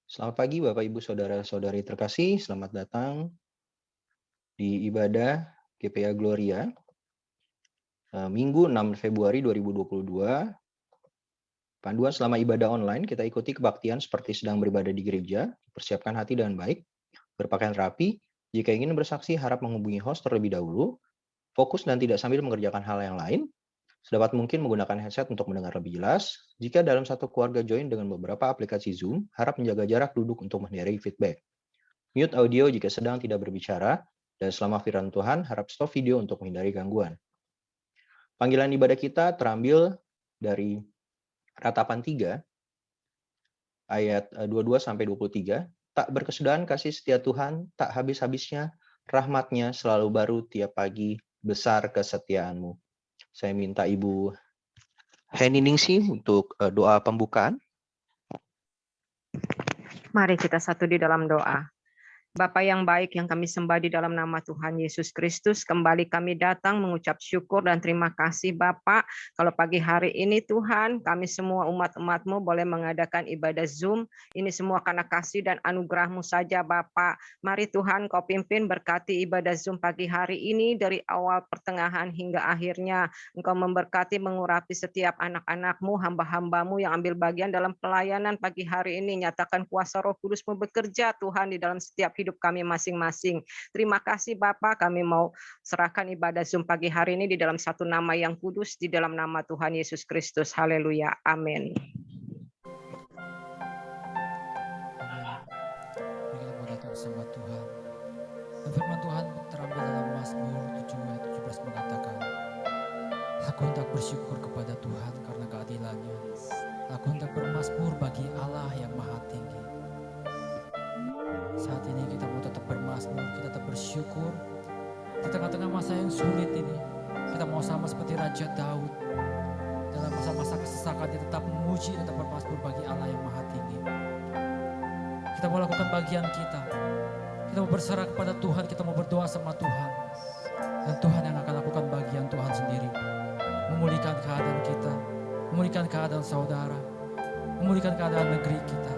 Selamat pagi Bapak Ibu Saudara-saudari terkasih, selamat datang di ibadah GPA Gloria Minggu 6 Februari 2022. Panduan selama ibadah online, kita ikuti kebaktian seperti sedang beribadah di gereja, persiapkan hati dengan baik, berpakaian rapi, jika ingin bersaksi harap menghubungi host terlebih dahulu, fokus dan tidak sambil mengerjakan hal yang lain, sedapat mungkin menggunakan headset untuk mendengar lebih jelas. Jika dalam satu keluarga join dengan beberapa aplikasi Zoom, harap menjaga jarak duduk untuk menghindari feedback. Mute audio jika sedang tidak berbicara, dan selama firman Tuhan, harap stop video untuk menghindari gangguan. Panggilan ibadah kita terambil dari Ratapan 3, ayat 22-23. Tak berkesudahan kasih setia Tuhan, tak habis-habisnya, rahmat-Nya selalu baru tiap pagi, besar kesetiaan-Mu. Saya minta Ibu Heni Ningsi untuk doa pembukaan. Mari kita satu di dalam doa. Bapa yang baik yang kami sembah di dalam nama Tuhan Yesus Kristus, kembali kami datang mengucap syukur dan terima kasih Bapa. Kalau pagi hari ini Tuhan, kami semua umat-umat-Mu boleh mengadakan ibadah Zoom. Ini semua karena kasih dan anugerah-Mu saja Bapa. Mari Tuhan Kau pimpin berkati ibadah Zoom pagi hari ini dari awal pertengahan hingga akhirnya. Engkau memberkati mengurapi setiap anak-anak-Mu, hamba-hamba-Mu yang ambil bagian dalam pelayanan pagi hari ini. Nyatakan kuasa Roh Kudus-Mu bekerja Tuhan di dalam setiap hidup kami masing-masing. Terima kasih Bapak, kami mau serahkan ibadah Zoom pagi hari ini di dalam satu nama yang kudus, di dalam nama Tuhan Yesus Kristus. Haleluya. Amin. Mari kita mau datang sembah Tuhan. Dan firman Tuhan terambil dalam Mazmur 7 ayat 17 mengatakan, Aku hendak bersyukur kepada Tuhan karena keadilannya. Aku hendak bermazmur bagi Allah yang maha tinggi. Saat ini kita mau tetap bermazmur, kita tetap bersyukur. Di tengah-tengah masa yang sulit ini, kita mau sama seperti Raja Daud. Dalam masa-masa kesesakan dia tetap memuji dan tetap bermazmur bagi Allah yang maha tinggi. Kita mau lakukan bagian kita. Kita mau berserah kepada Tuhan, kita mau berdoa sama Tuhan. Dan Tuhan yang akan lakukan bagian Tuhan sendiri. Memulihkan keadaan kita, memulihkan keadaan saudara, memulihkan keadaan negeri kita.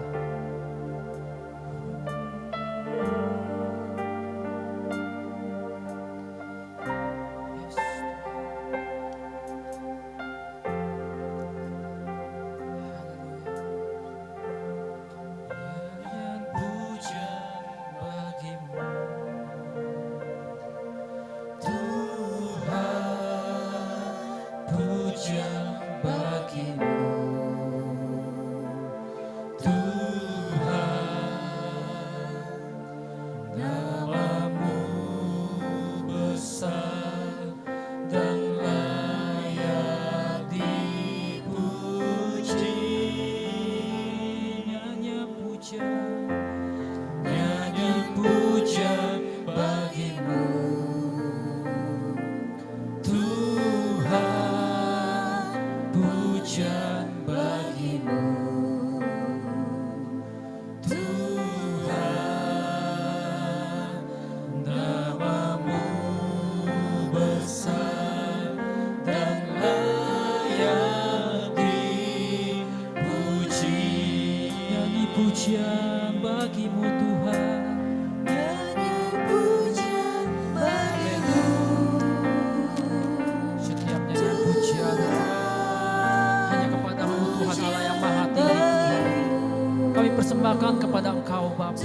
Persembahkan kepada Engkau Bapa.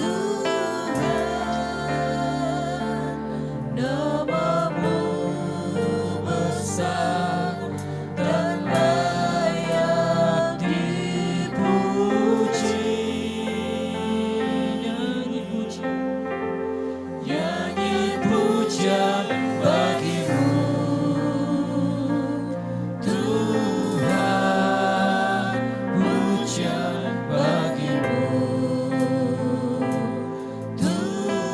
Namamu besar dan layak dipuji. Nyanyi pujian bagimu Tuhan, pujian bagimu Tuhan.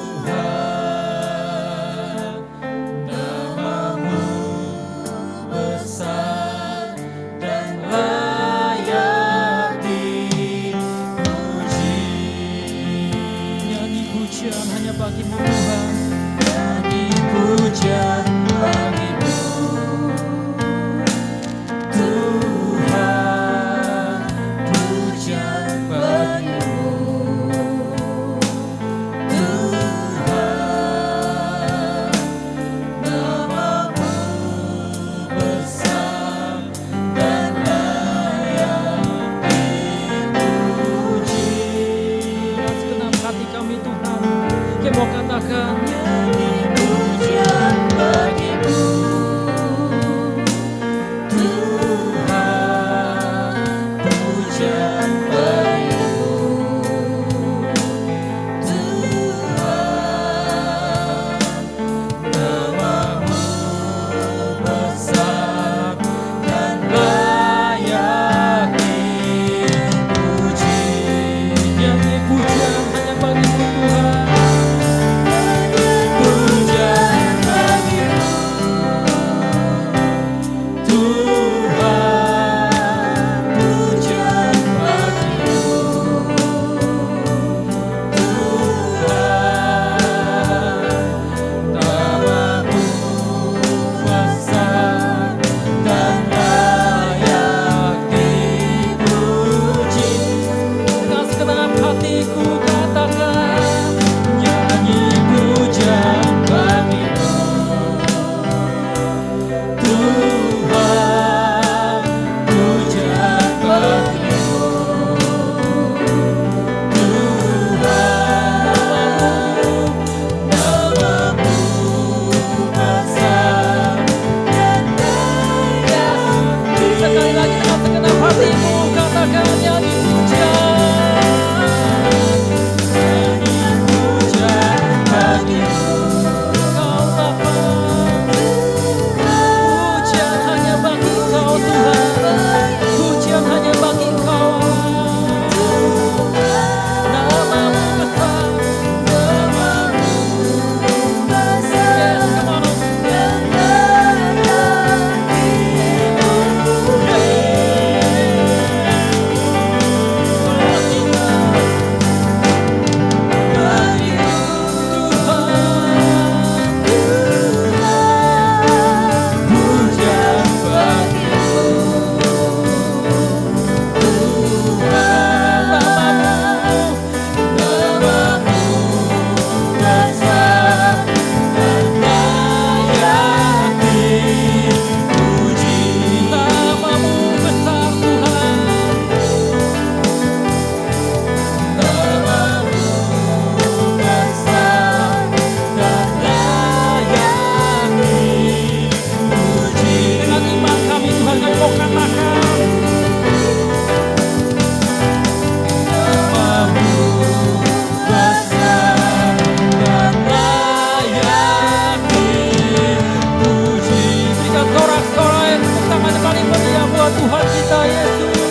Tuhan kita Yesus.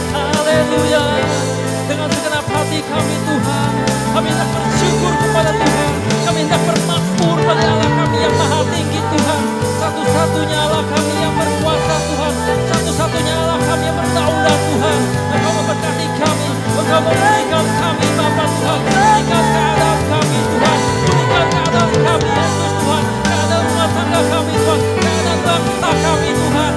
Haleluya. Dengan segenap hati kami Tuhan, kami hendak bersyukur kepada Tuhan. Kami hendak bermakmur pada Allah kami yang maha tinggi Tuhan. Satu-satunya Allah kami yang berkuasa Tuhan. Satu-satunya Allah kami yang berdaulat Tuhan. Engkau memberkati kami, Engkau memulihkan kami Bapa Tuhan. Pulihkan keadaan kami Tuhan. Pulihkan keadaan kami Yesus Tuhan. Keadaan rumah tangga kami Tuhan. Keadaan bangsa kami Tuhan.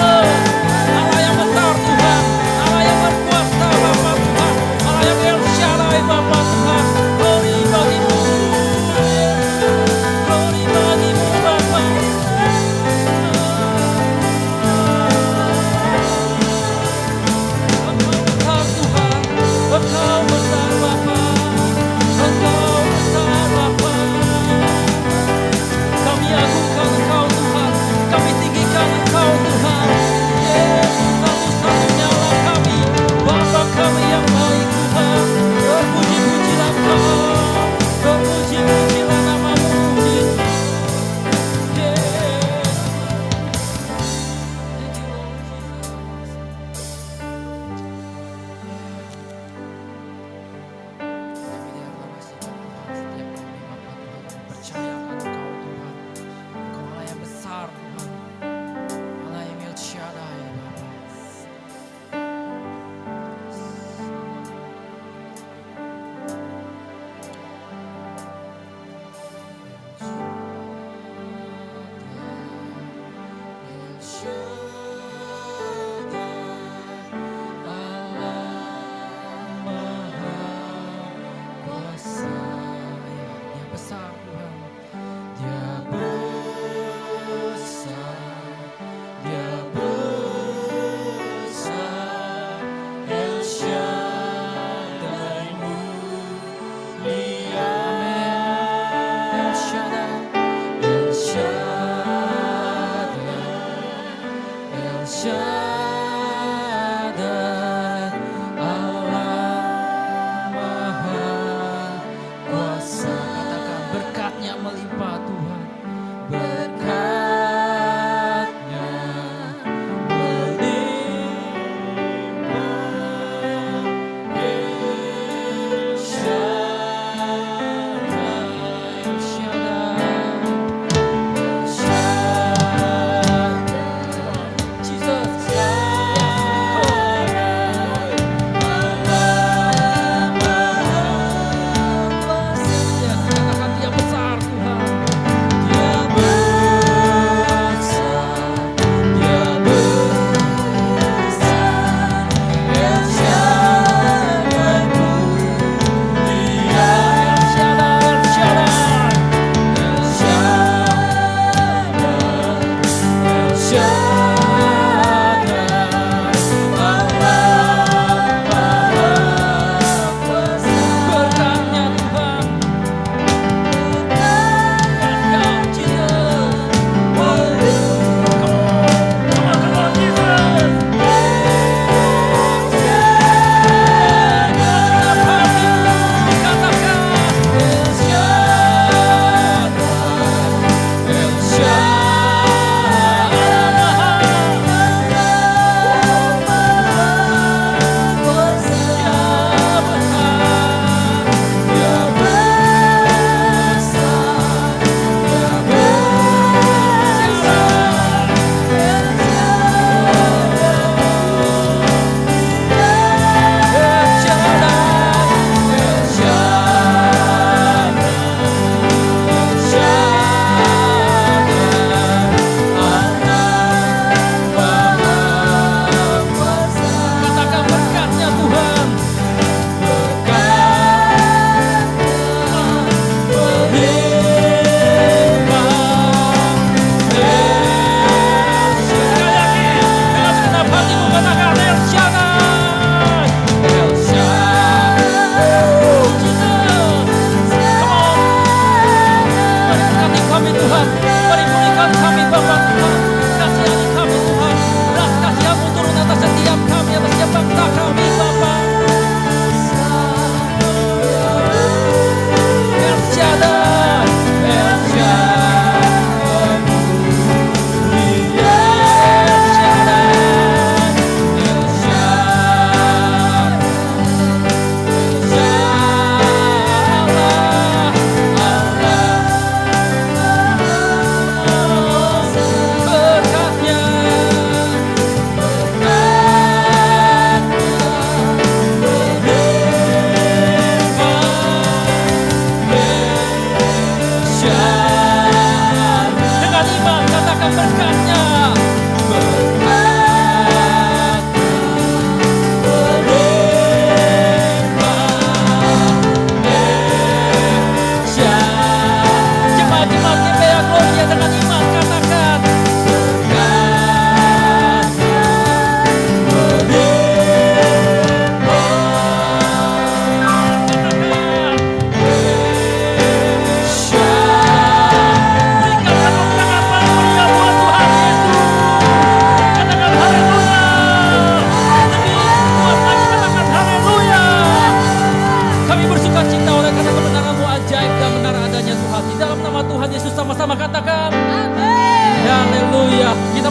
Allah yang besar Tuhan, Allah yang berkuasa Bapa Tuhan, Allah yang El Shaddai Bapa Tuhan. Glory bagimu, glory bagimu Bapa. Engkau besar Tuhan, Engkau besar Bapa, Engkau besar Bapa. Kami agungkan Engkau Tuhan, kami tinggikan Engkau Tuhan. Yesus satu-satunya Allah kami, Bapa kami yang baik Tuhan. Terpuji-pujilah Engkau, terpuji-pujilah nama-Mu Yesus. Thank you Lord Jesus. Kami diaklamasikan Tuhan setiap kami Bapa Tuhan, percaya akan Engkau Tuhan. Engkau Allah yang besar Tuhan, Allah yang El Shaddai Bapa. El Shaddai, Allah Maha Kuasa. Dia besar Tuhan, Dia besar, Dia besar. El Shaddai mulia. El Shaddai, El Shaddai,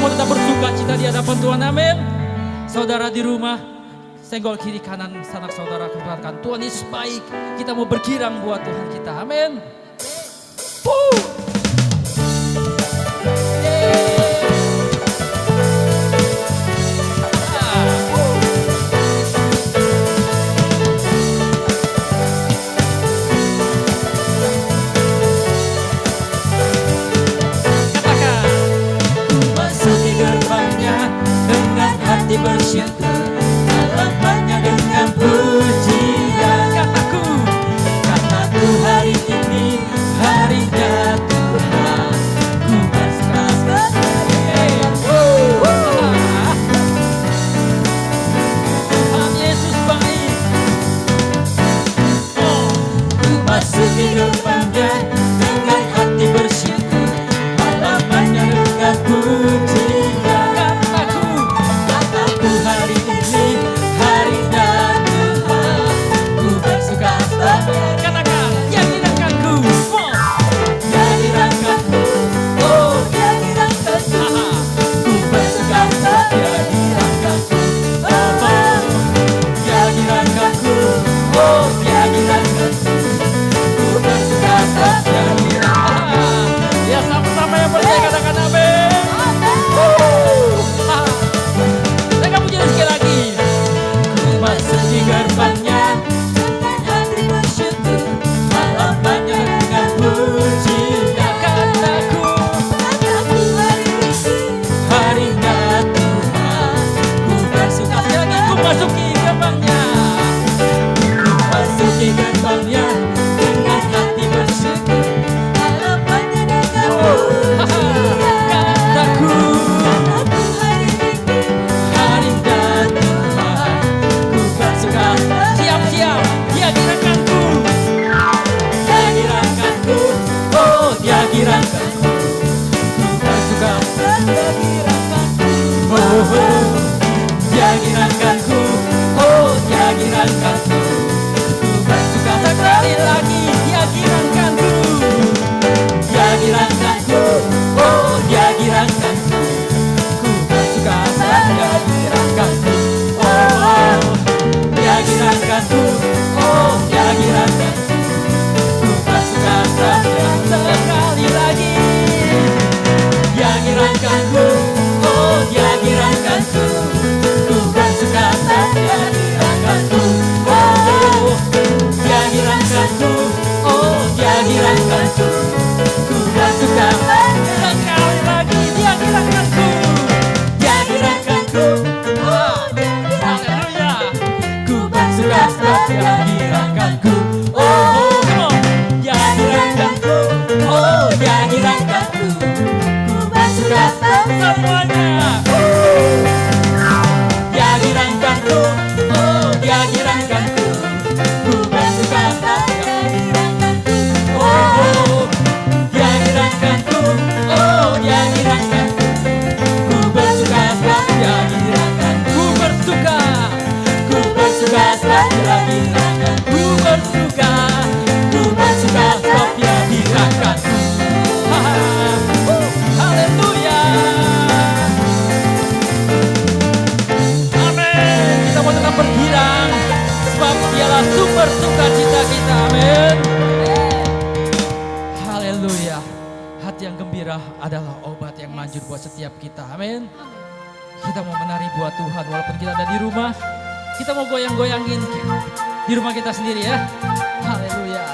mau tetap bersuka cita di hadapan Tuhan, amin. Saudara di rumah, senggol kiri kanan sanak saudara, katakan Tuhan Yesus baik. Kita mau bergirang buat Tuhan kita, amin. Bersyukur, halapannya dengan pujian. Kataku hari ini harinya Tuhan, ku bersuka Tuhan Yesus baik. ku masuki gerbangnya dengan hati bersyukur, halapannya dengan pujian. Hari ini harinya Tuhan, ku bersuka cita. Katakan, dia dirangkanku. Dia dirangkanku, oh dia dirangkanku. Ku bersuka cita, dia dirangkanku. Oh, dia dirangkanku, oh dia dirangkanku. Ku bersuka cita, dia dirangkanku. Ya sama-sama yang percaya katakan amin. Sekali lagi. Ku masuki gerbangnya dengan hati bersyukur, halapannya dengan pujian. Kataku hari ini harinya Tuhan, ku bersuka cita. Ku masuki gerbangnya. Ku masuki gerbangnya dengan hati bersyukur, halapannya dengan pujian. Kataku hari ini harinya Tuhan, ku bersuka cita. Siap-siap, dia dirangkanku. Dia dirangkanku, oh dia dirangkanku. Ku bersuka cita, dia dirangkanku. Oh, dia dirangkanku, oh dia dirangkanku. Ku bersuka cita. Sekali lagi, dia dirangkanku. Dia dirangkanku, oh dia dirangkanku. Ku bersuka cita, dia dirangkanku. Oh, dia dirangkanku, oh dia dirangkanku. Ku bersuka cita, dia Sekali lagi. Dia dirangkanku, oh dia dirangkanku. Ku bersuka cita, dia dirangkanku. Oh, dia dirangkanku, oh dia dirangkanku. Ku bersuka cita, Sekali lagi, dia dirangkanku. dia dirangkanku, oh dia dirangkanku. Haleluya. Ku bersuka cita, dia dirangkanku. Oh, dia dirangkanku, oh dia dirangkanku. Ku bersuka cita, Semuanya. dia dirangkanku, oh dia dirangkanku. Ku bersuka cita, dia dirangkanku. Oh, dia dirangkanku, oh dia dirangkanku. Ku bersuka cita, dia dirangkanku. Ku bersuka. Ku bersuka cita, dia dirangkanku. Ku bersuka. Ku bersuka cita, dia dirangkanku. Haleluya. Amin. Kita mau tetap bergirang sebab dialah sumber sukacita kita. Amin. Haleluya. Hati yang gembira adalah obat yang manjur buat setiap kita. Amin. Kita mau menari buat Tuhan walaupun kita ada di rumah. Kita mau goyang-goyangin di rumah kita sendiri ya. Haleluya.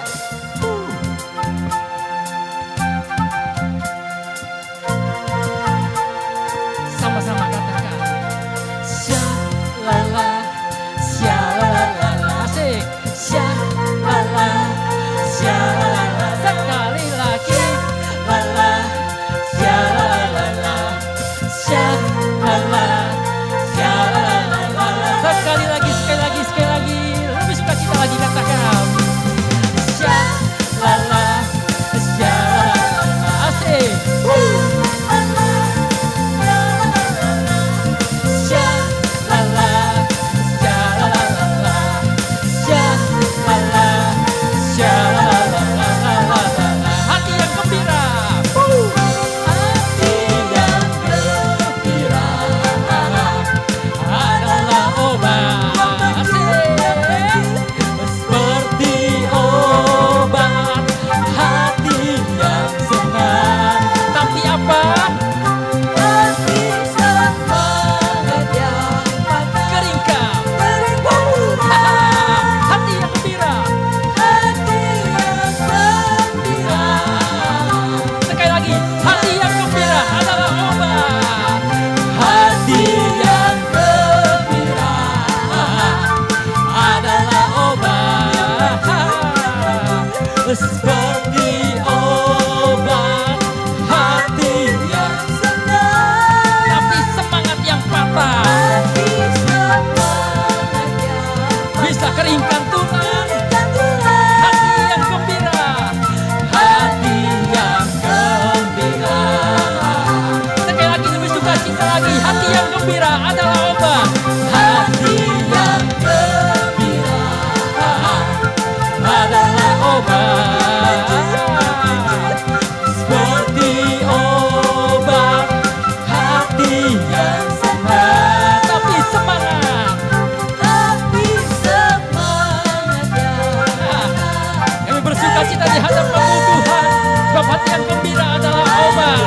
Sama-sama katakan. Shalala, shalala, Asik. shalala, shalala, Sekali lagi. shalala, shalala, shalala, shalala. Sekali lagi, sekali lagi, sekali lagi. Lebih suka cita lagi katakan. gembira adalah obat. Hati yang gembira adalah obat, seperti obat hati yang senang. Tapi semangat. Tapi semangatnya Kami bersuka cita di hadapan Tuhan. Sebab hati yang gembira adalah obat.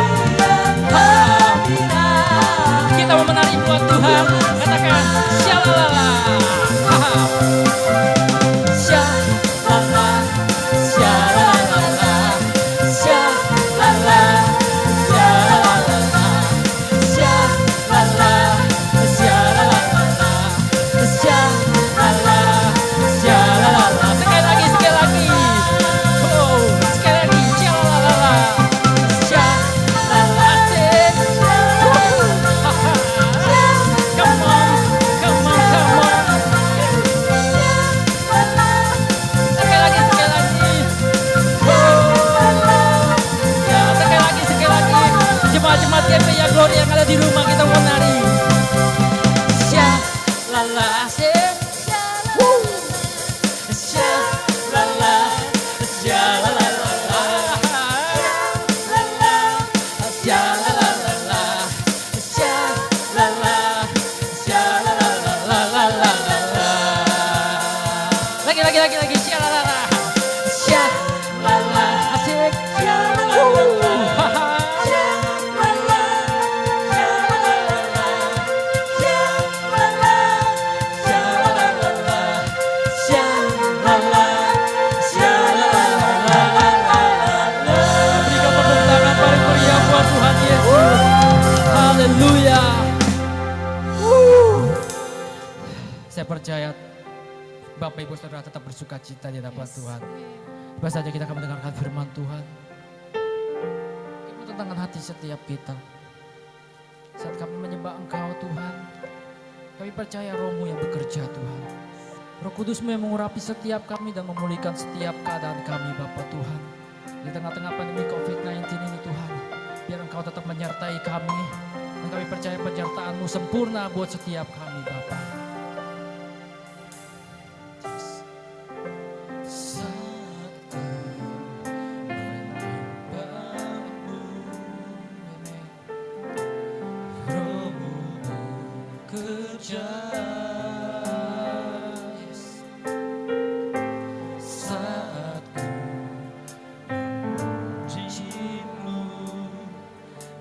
Kita mau menari buat Tuhan. Katakan syalalala. Syalalala, syalalala, syalalala, syalalala, syalalala, syalalala, syalalala, syalalala. Sekali lagi, sekali lagi. Oh, sekali lagi syalalala. Syalalala, Asik. Come on, come on, come on. Sekali lagi, sekali lagi. Ya, sekali lagi, sekali lagi. Jemaat-jemaat GPA Glory yang ada di rumah, kita mau nari. syalalala, Asik. syalalala, syalalala, syalalala, syalalala, syalalala. Lagi. Syalalala. Syalalala, Asik. syalalala, Haha. syalalala, syalalala, syalalala, syalalala, syalalala, syalalala. Berikan tepuk tangan paling meriah buat Tuhan Yesus. Haleluya. Saya percaya Bapak Ibu Saudara tetap bersuka cita di hadapan Tuhan. Tiba saja kita akan mendengarkan firman Tuhan. Ibu tentang hati setiap kita. Saat kami menyembah Engkau Tuhan, kami percaya Roh-Mu yang bekerja Tuhan. Roh Kudus-Mu yang mengurapi setiap kami dan memulihkan setiap keadaan kami Bapak Tuhan. Di tengah-tengah pandemi COVID-19 ini Tuhan, biar Engkau tetap menyertai kami. Dan kami percaya penyertaan-Mu sempurna buat setiap kami Bapak.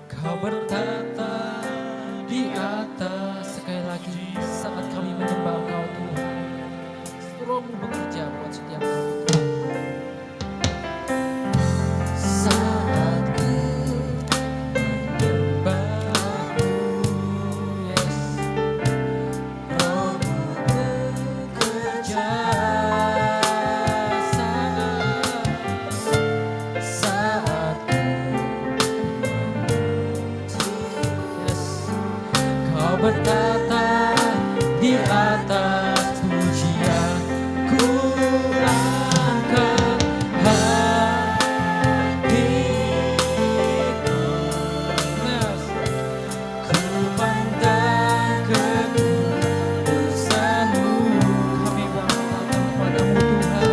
Kau bertata di atas. Sekali lagi saat kami menyembah Engkau Tuhan, Roh-Mu bekerja buat setiap kami. Saat ku Menyembah-Mu, yes. Roh-Mu bekerja, saat ku Yes. Kau bertata di atas pujian, ku angkat hatiku. Yes. Ku pandang kekudusan-Mu, kami bertata padamu Tuhan.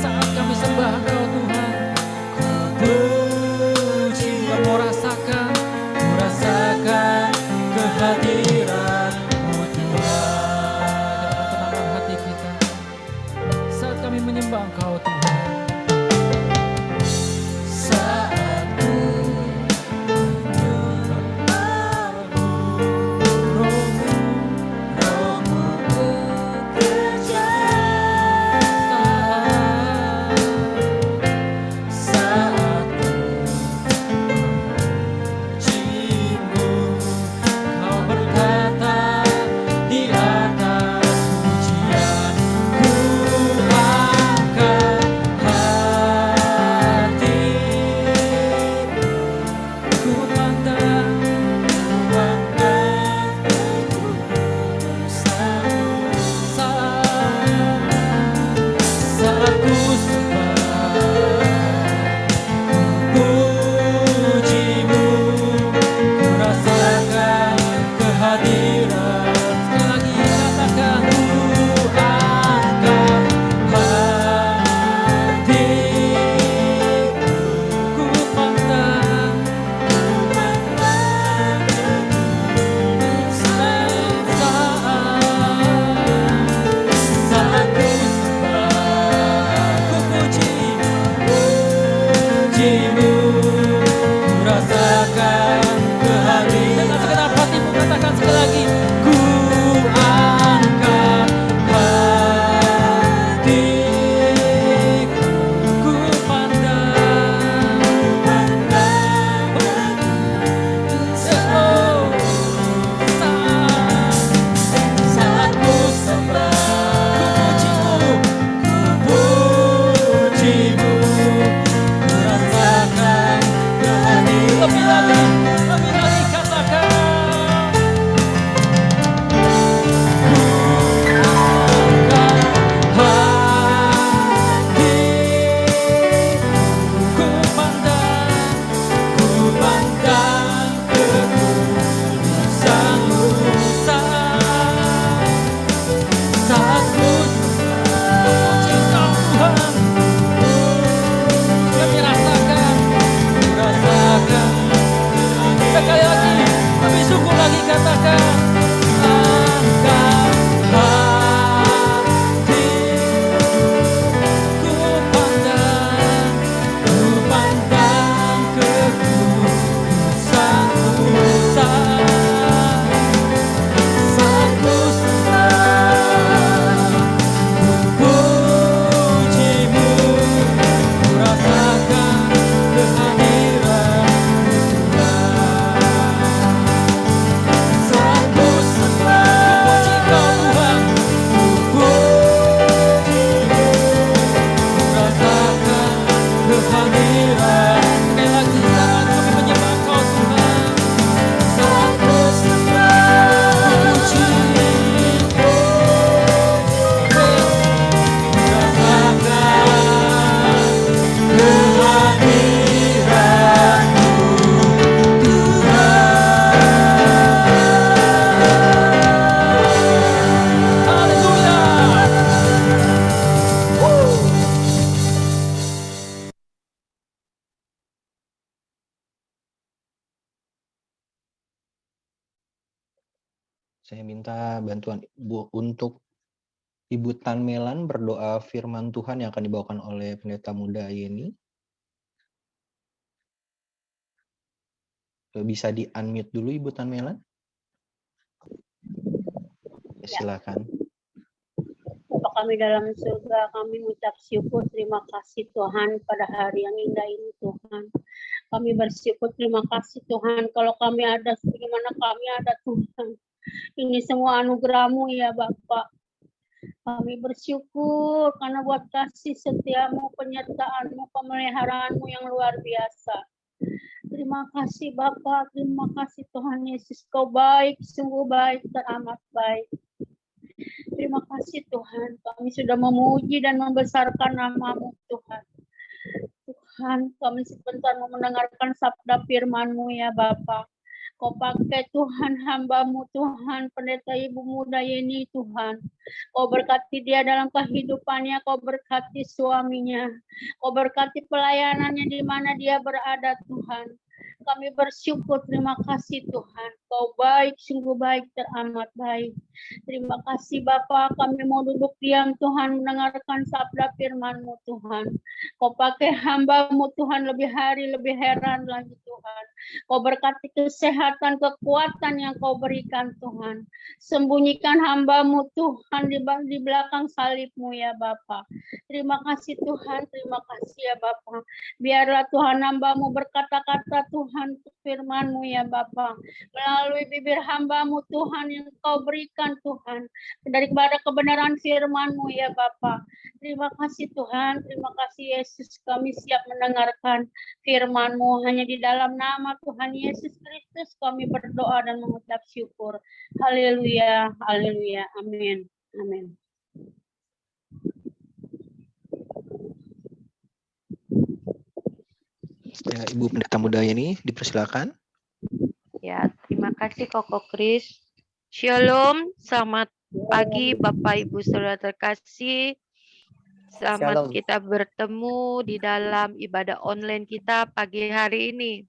Saat kami sembah Engkau Tuhan, ku puji, mau rasakan rasakan kehadiran Dengan segenap hatimu katakan sekali lagi. Ku angkat hatiku, ku pandang. Oh, Saat ku sembah, ku pujimu, ku rasakan kehadiran. lebih lagi katakan. Ku pandang kekudusan-Mu saat ku memuji Kau Tuhan. Kami rasakan sekali lagi, lebih sungguh lagi katakan. Angkat hati, ku pandang kekudusan-Mu saat ku sembah, ku pujimu, ku rasakan kehadiran-Mu Tuhan. Saat ku sembah, ku puji Kau Tuhan, ku pujimu, ku rasakan kehadiran. Sekali lagi saat kami menyembah Kau Tuhan. Saat ku sembah, puji, ku rasakan kehadiran-Mu Tuhan. Haleluya. Saya minta bantuan Ibu untuk Ibu Tan Melan berdoa firman Tuhan yang akan dibawakan oleh pendeta muda Yeni. Bisa di-unmute dulu Ibu Tan Melan? Ya, silakan. Bapa kami dalam surga, kami mengucap syukur, terima kasih Tuhan pada hari yang indah ini Tuhan. Kami bersyukur, terima kasih Tuhan, kalau kami ada sebagaimana kami ada Tuhan. Ini semua anugerah-Mu ya Bapak. Kami bersyukur karena buat kasih setiamu, penyertaan-Mu, pemeliharaanmu yang luar biasa. Terima kasih Bapak, terima kasih Tuhan Yesus, Kau baik, sungguh baik, teramat baik. Terima kasih Tuhan, kami sudah memuji dan membesarkan nama-Mu Tuhan. Tuhan, kami sebentar mau mendengarkan sabda firman-Mu ya Bapa. Kau pakai Tuhan hamba-Mu Tuhan, pendeta Ibu Muda Yeni Tuhan. Kau berkati dia dalam kehidupannya, Kau berkati suaminya. Kau berkati pelayanannya di mana dia berada Tuhan. Kami bersyukur, terima kasih Tuhan. Kau baik, sungguh baik, teramat baik. Terima kasih Bapa, kami mau duduk diam Tuhan, mendengarkan sabda firman-Mu Tuhan. Kau pakai hamba-Mu Tuhan, lebih hari, lebih heran lagi Tuhan. Kau berkati kesehatan, kekuatan yang Kau berikan Tuhan. Sembunyikan hamba-Mu Tuhan di belakang salib-Mu ya Bapa. Terima kasih Tuhan, terima kasih ya Bapa. Biarlah Tuhan hamba-Mu berkata-kata Tuhan firman-Mu ya Bapa. Melalui bibir hamba-Mu Tuhan yang Kau berikan Tuhan. Daripada kebenaran firman-Mu ya Bapa. Terima kasih Tuhan, terima kasih Yesus. Kami siap mendengarkan firman-Mu. Hanya di dalam nama Tuhan Yesus Kristus kami berdoa dan mengucap syukur. Haleluya, haleluya, amin, amin. Ya, Ibu Pendeta Muda Yeni, dipersilakan. Ya, terima kasih Koko Kris. Shalom, selamat pagi Bapak Ibu Saudara terkasih. Selamat Shalom. kita bertemu di dalam ibadah online kita pagi hari ini.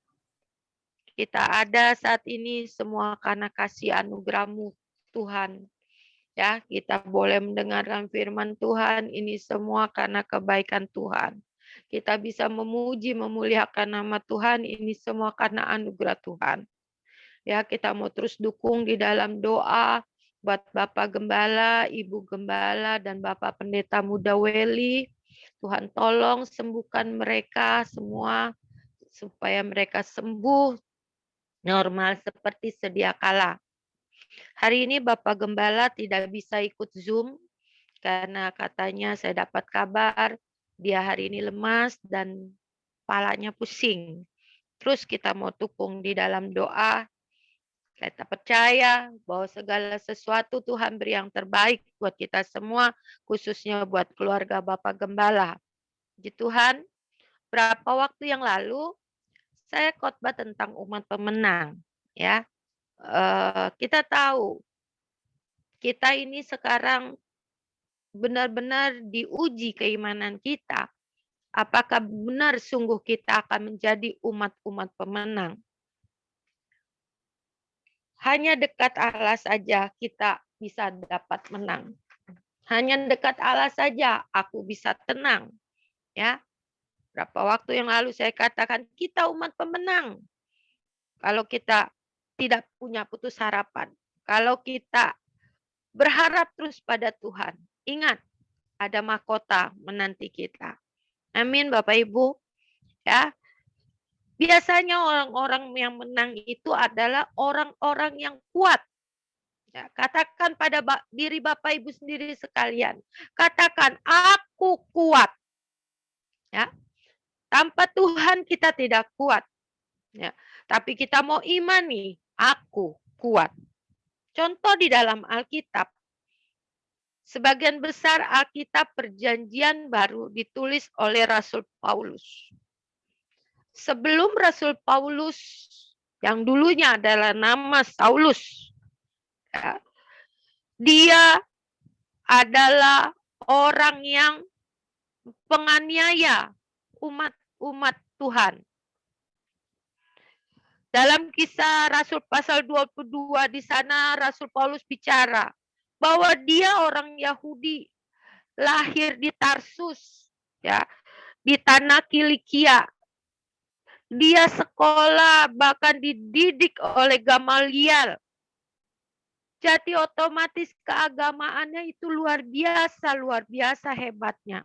Kita ada saat ini semua karena kasih anugerah-Mu Tuhan. Ya, kita boleh mendengarkan firman Tuhan, ini semua karena kebaikan Tuhan. Kita bisa memuji, memuliakan nama Tuhan. Ini semua karena anugerah Tuhan. Ya, kita mau terus dukung di dalam doa buat Bapak Gembala, Ibu Gembala, dan Bapak Pendeta Muda Weli. Tuhan tolong sembuhkan mereka semua supaya mereka sembuh normal seperti sedia kala. Hari ini Bapak Gembala tidak bisa ikut Zoom karena katanya saya dapat kabar dia hari ini lemas dan kepalanya pusing. Terus kita mau dukung di dalam doa. Kita percaya bahwa segala sesuatu Tuhan beri yang terbaik buat kita semua, khususnya buat keluarga Bapak Gembala. Puji Tuhan, berapa waktu yang lalu saya khotbah tentang umat pemenang. Ya, kita tahu kita ini sekarang benar-benar diuji keimanan kita. Apakah benar sungguh kita akan menjadi umat-umat pemenang? Hanya dekat Allah saja kita bisa dapat menang. Hanya dekat Allah saja aku bisa tenang. Ya. Berapa waktu yang lalu saya katakan kita umat pemenang. Kalau kita tidak punya putus harapan. Kalau kita berharap terus pada Tuhan. Ingat, ada mahkota menanti kita. Amin Bapak Ibu. Ya. Biasanya orang-orang yang menang itu adalah orang-orang yang kuat. Ya, katakan pada diri Bapak Ibu sendiri sekalian. Katakan, aku kuat. Ya. Tanpa Tuhan kita tidak kuat. Ya. Tapi kita mau imani, aku kuat. Contoh di dalam Alkitab. Sebagian besar Alkitab Perjanjian Baru ditulis oleh Rasul Paulus. Sebelum Rasul Paulus, yang dulunya adalah nama Saulus, ya, dia adalah orang yang penganiaya umat Tuhan. Dalam Kisah Rasul pasal 22 di sana Rasul Paulus bicara bahwa dia orang Yahudi lahir di Tarsus, ya, di tanah Kilikia. Dia sekolah bahkan dididik oleh Gamaliel. Jadi otomatis keagamaannya itu luar biasa hebatnya.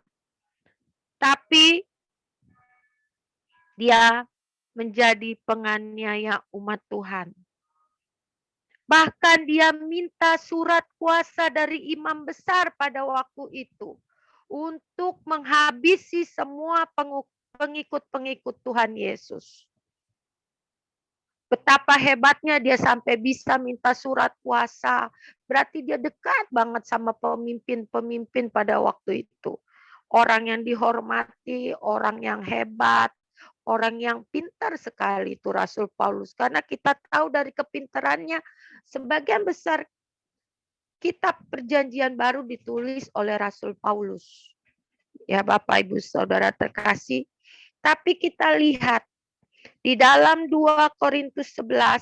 Tapi dia menjadi penganiaya umat Tuhan. Bahkan dia minta surat kuasa dari imam besar pada waktu itu untuk menghabisi semua pengikut-pengikut Tuhan Yesus. Betapa hebatnya dia sampai bisa minta surat kuasa. Berarti dia dekat banget sama pemimpin-pemimpin pada waktu itu. Orang yang dihormati, orang yang hebat, orang yang pintar sekali itu Rasul Paulus. Karena kita tahu dari kepintarannya, sebagian besar kitab Perjanjian Baru ditulis oleh Rasul Paulus. Ya Bapak Ibu Saudara terkasih. Tapi kita lihat di dalam 2 Korintus 11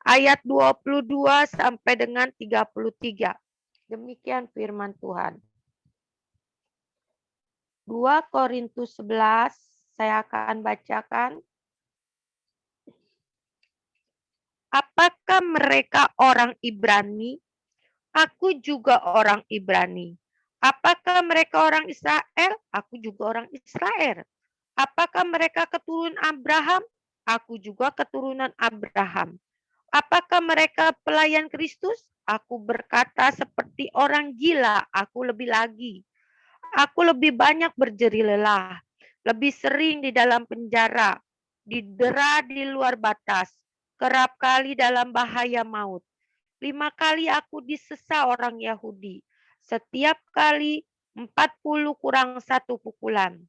ayat 22 sampai dengan 33. Demikian firman Tuhan. 2 Korintus 11 saya akan bacakan. Apakah mereka orang Ibrani? Aku juga orang Ibrani. Apakah mereka orang Israel? Aku juga orang Israel. Apakah mereka keturunan Abraham? Aku juga keturunan Abraham. Apakah mereka pelayan Kristus? Aku berkata seperti orang gila, aku lebih lagi. Aku lebih banyak berjeri lelah, lebih sering di dalam penjara, didera di luar batas, kerap kali dalam bahaya maut. 5 kali aku disesa orang Yahudi, setiap kali 40 kurang 1 pukulan.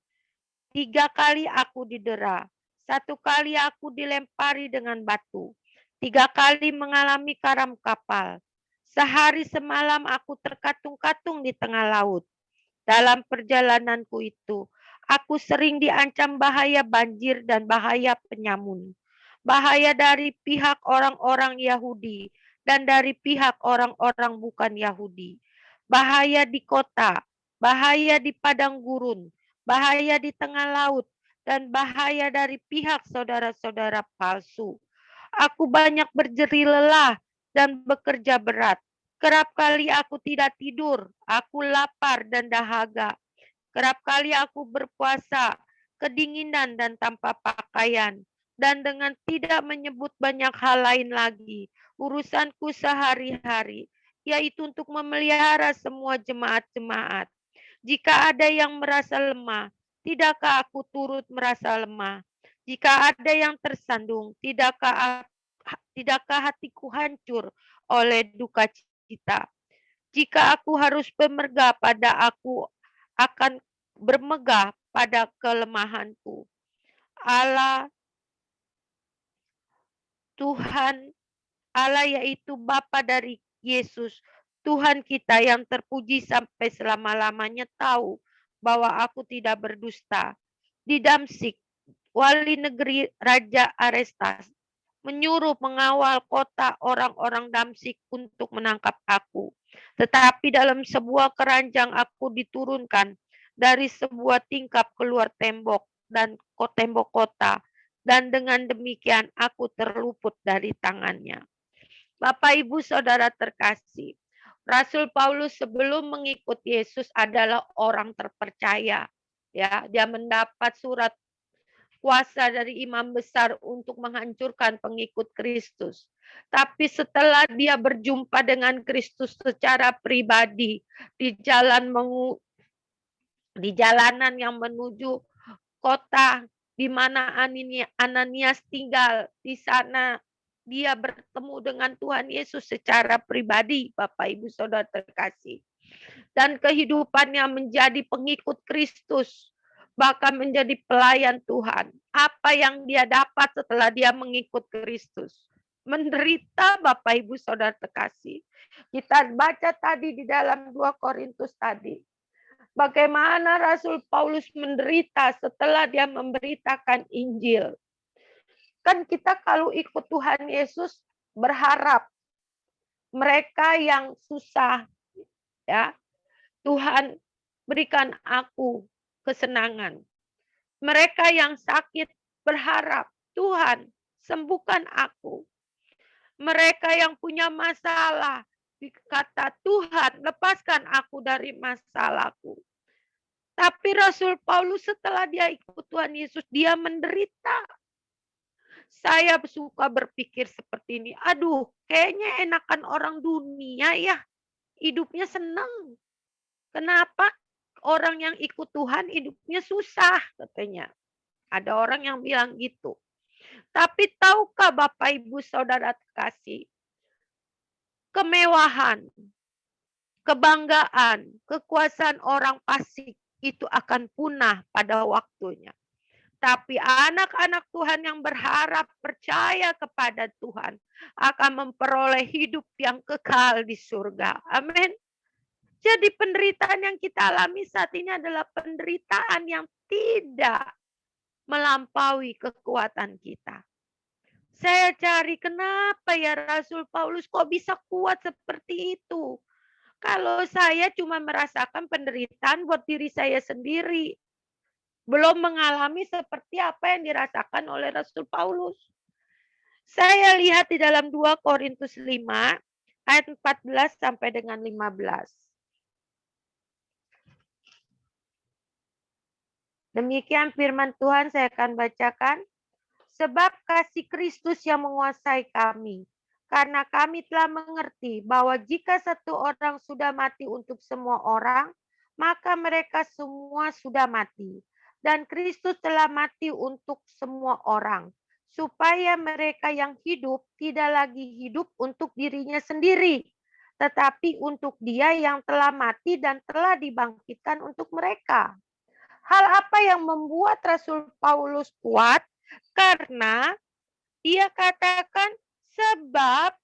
3 kali aku didera, 1 kali aku dilempari dengan batu, 3 kali mengalami karam kapal. Sehari semalam aku terkatung-katung di tengah laut. Dalam perjalananku itu, aku sering diancam bahaya banjir dan bahaya penyamun. Bahaya dari pihak orang-orang Yahudi dan dari pihak orang-orang bukan Yahudi. Bahaya di kota, bahaya di padang gurun, bahaya di tengah laut, dan bahaya dari pihak saudara-saudara palsu. Aku banyak berjerih lelah dan bekerja berat. Kerap kali aku tidak tidur, aku lapar dan dahaga. Kerap kali aku berpuasa, kedinginan dan tanpa pakaian. Dan dengan tidak menyebut banyak hal lain lagi, urusanku sehari-hari, yaitu untuk memelihara semua jemaat-jemaat. Jika ada yang merasa lemah, tidakkah aku turut merasa lemah? Jika ada yang tersandung, tidakkah hatiku hancur oleh duka cita? Jika aku harus bermegah aku akan bermegah pada kelemahanku. Allah Tuhan, Allah yaitu Bapa dari Yesus, Tuhan kita yang terpuji sampai selama-lamanya tahu bahwa aku tidak berdusta. Di Damsik, wali negeri Raja Arestas menyuruh mengawal kota orang-orang Damsik untuk menangkap aku. Tetapi dalam sebuah keranjang aku diturunkan dari sebuah tingkap keluar tembok kota, dan dengan demikian aku terluput dari tangannya. Bapak, Ibu, Saudara terkasih, Rasul Paulus sebelum mengikut Yesus adalah orang terpercaya. Ya, dia mendapat surat kuasa dari imam besar untuk menghancurkan pengikut Kristus. Tapi setelah dia berjumpa dengan Kristus secara pribadi di jalanan yang menuju kota di mana Ananias tinggal, di sana dia bertemu dengan Tuhan Yesus secara pribadi, Bapak Ibu Saudara terkasih. Dan kehidupannya menjadi pengikut Kristus, bahkan menjadi pelayan Tuhan. Apa yang dia dapat setelah dia mengikut Kristus? Menderita, Bapak Ibu Saudara terkasih. Kita baca tadi di dalam 2 Korintus tadi. Bagaimana Rasul Paulus menderita setelah dia memberitakan Injil. Kan kita kalau ikut Tuhan Yesus berharap mereka yang susah, ya, Tuhan berikan aku kesenangan. Mereka yang sakit berharap, Tuhan sembuhkan aku. Mereka yang punya masalah berkata, Tuhan lepaskan aku dari masalahku. Tapi Rasul Paulus setelah dia ikut Tuhan Yesus, dia menderita. Saya suka berpikir seperti ini, aduh kayaknya enakan orang dunia ya, hidupnya senang. Kenapa orang yang ikut Tuhan hidupnya susah katanya. Ada orang yang bilang gitu. Tapi tahukah Bapak Ibu Saudara terkasih, kemewahan, kebanggaan, kekuasaan orang fasik itu akan punah pada waktunya. Tapi anak-anak Tuhan yang berharap percaya kepada Tuhan akan memperoleh hidup yang kekal di surga. Amin. Jadi penderitaan yang kita alami saat ini adalah penderitaan yang tidak melampaui kekuatan kita. Saya cari kenapa ya Rasul Paulus kok bisa kuat seperti itu. Kalau saya cuma merasakan penderitaan buat diri saya sendiri. Belum mengalami seperti apa yang dirasakan oleh Rasul Paulus. Saya lihat di dalam 2 Korintus 5 ayat 14 sampai dengan 15. Demikian firman Tuhan saya akan bacakan. Sebab kasih Kristus yang menguasai kami. Karena kami telah mengerti bahwa jika satu orang sudah mati untuk semua orang, maka mereka semua sudah mati. Dan Kristus telah mati untuk semua orang, supaya mereka yang hidup tidak lagi hidup untuk dirinya sendiri, tetapi untuk Dia yang telah mati dan telah dibangkitkan untuk mereka. Hal apa yang membuat Rasul Paulus kuat? Karena dia katakan sebab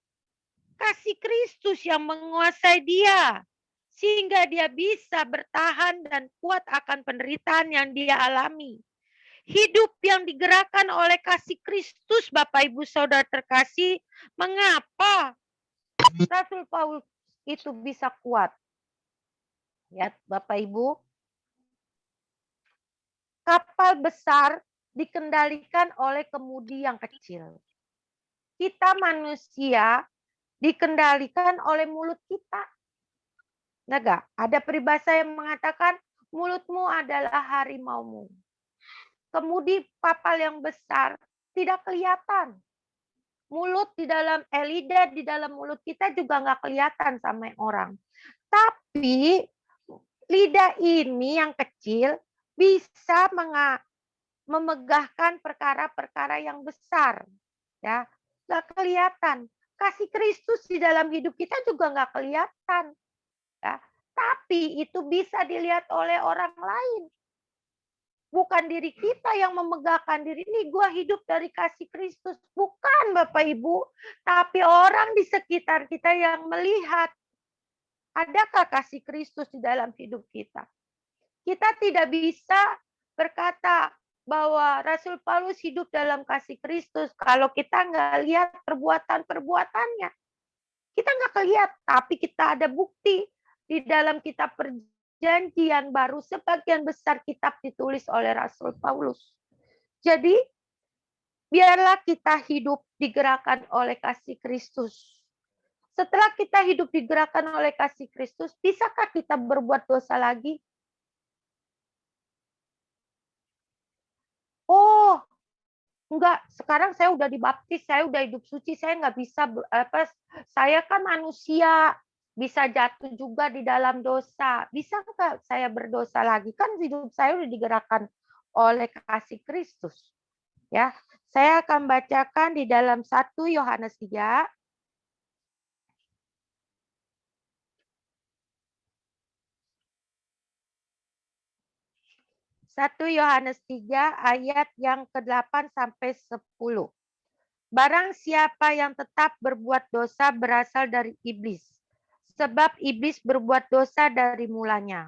kasih Kristus yang menguasai dia. Sehingga dia bisa bertahan dan kuat akan penderitaan yang dia alami. Hidup yang digerakkan oleh kasih Kristus, Bapak Ibu Saudara terkasih, mengapa Rasul Paulus itu bisa kuat? Ya, Bapak Ibu. kapal besar dikendalikan oleh kemudi yang kecil. Kita manusia dikendalikan oleh mulut kita. Enggak? Ada peribahasa yang mengatakan mulutmu adalah harimaumu. Kemudi kapal yang besar tidak kelihatan. Mulut di dalam lidah di dalam mulut kita juga nggak kelihatan sama orang. Tapi lidah ini yang kecil bisa memegahkan perkara-perkara yang besar. Ya, nggak kelihatan. Kasih Kristus di dalam hidup kita juga nggak kelihatan. Ya, tapi itu bisa dilihat oleh orang lain. Bukan diri kita yang memegahkan diri ini, gua hidup dari kasih Kristus. Bukan Bapak Ibu, tapi orang di sekitar kita yang melihat. Adakah kasih Kristus di dalam hidup kita? Kita tidak bisa berkata bahwa Rasul Paulus hidup dalam kasih Kristus kalau kita nggak lihat perbuatan-perbuatannya. Kita nggak kelihatan, tapi kita ada bukti di dalam kitab Perjanjian Baru, sebagian besar kitab ditulis oleh Rasul Paulus. Jadi, biarlah kita hidup digerakkan oleh kasih Kristus. Setelah kita hidup digerakkan oleh kasih Kristus, bisakah kita berbuat dosa lagi? Oh, enggak. Sekarang saya udah dibaptis, saya udah hidup suci, saya nggak bisa, saya kan manusia, bisa jatuh juga di dalam dosa. Bisa nggak saya berdosa lagi? Kan hidup saya udah digerakkan oleh kasih Kristus. Ya, saya akan bacakan di dalam 1 Yohanes 3. Satu Yohanes 3 ayat yang ke-8 sampai 10. Barang siapa yang tetap berbuat dosa berasal dari iblis, sebab iblis berbuat dosa dari mulanya.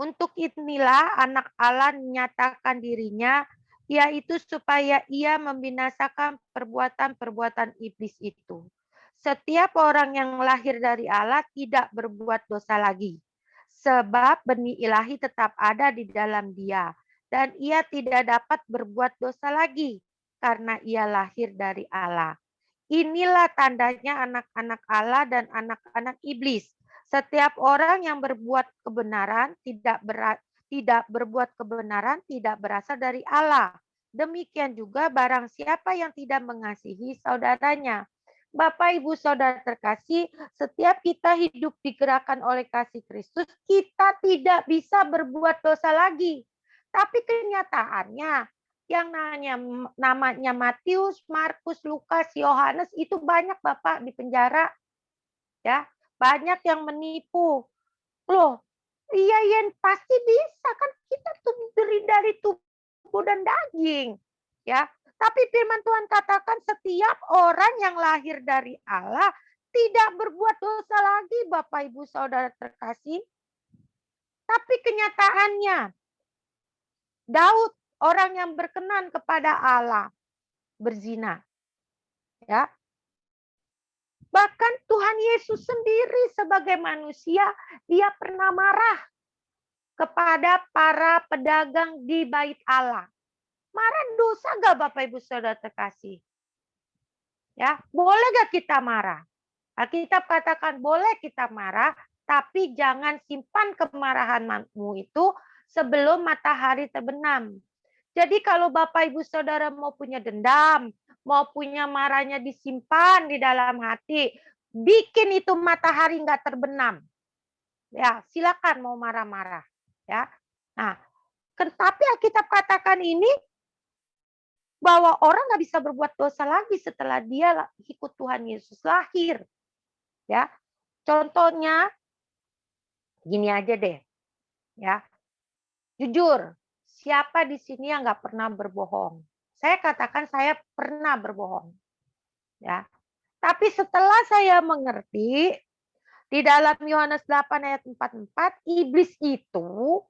Untuk inilah anak Allah menyatakan dirinya, yaitu supaya ia membinasakan perbuatan-perbuatan iblis itu. Setiap orang yang lahir dari Allah tidak berbuat dosa lagi, sebab benih ilahi tetap ada di dalam dia, dan ia tidak dapat berbuat dosa lagi, karena ia lahir dari Allah. Inilah tandanya anak-anak Allah dan anak-anak iblis. Setiap orang yang berbuat kebenaran tidak berbuat kebenaran tidak berasal dari Allah. Demikian juga barang siapa yang tidak mengasihi saudaranya. Bapak, Ibu, Saudara terkasih, setiap kita hidup digerakkan oleh kasih Kristus, kita tidak bisa berbuat dosa lagi. Tapi kenyataannya, yang namanya Matius, Markus, Lukas, Yohanes, itu banyak Bapak di penjara. Ya, banyak yang menipu. Loh, iya pasti bisa, kan kita terdiri dari tubuh dan daging. Ya, tapi firman Tuhan katakan setiap orang yang lahir dari Allah tidak berbuat dosa lagi, Bapak, Ibu, Saudara terkasih. Tapi kenyataannya, Daud, orang yang berkenan kepada Allah, berzina. Ya. Bahkan Tuhan Yesus sendiri sebagai manusia, dia pernah marah kepada para pedagang di bait Allah. Marah dosa gak Bapak Ibu Saudara terkasih? Ya, boleh gak kita marah? Alkitab katakan boleh kita marah, tapi jangan simpan kemarahanmu itu sebelum matahari terbenam. Jadi kalau Bapak Ibu Saudara mau punya dendam, mau punya marahnya disimpan di dalam hati, bikin itu matahari nggak terbenam. Ya, silakan mau marah-marah. Ya, nah, tapi Alkitab katakan ini bahwa orang nggak bisa berbuat dosa lagi setelah dia ikut Tuhan Yesus lahir. Ya, contohnya gini aja deh. Ya, jujur. Siapa di sini yang nggak pernah berbohong? Saya katakan saya pernah berbohong. Ya. Tapi setelah saya mengerti, di dalam Yohanes 8 ayat 44, iblis itu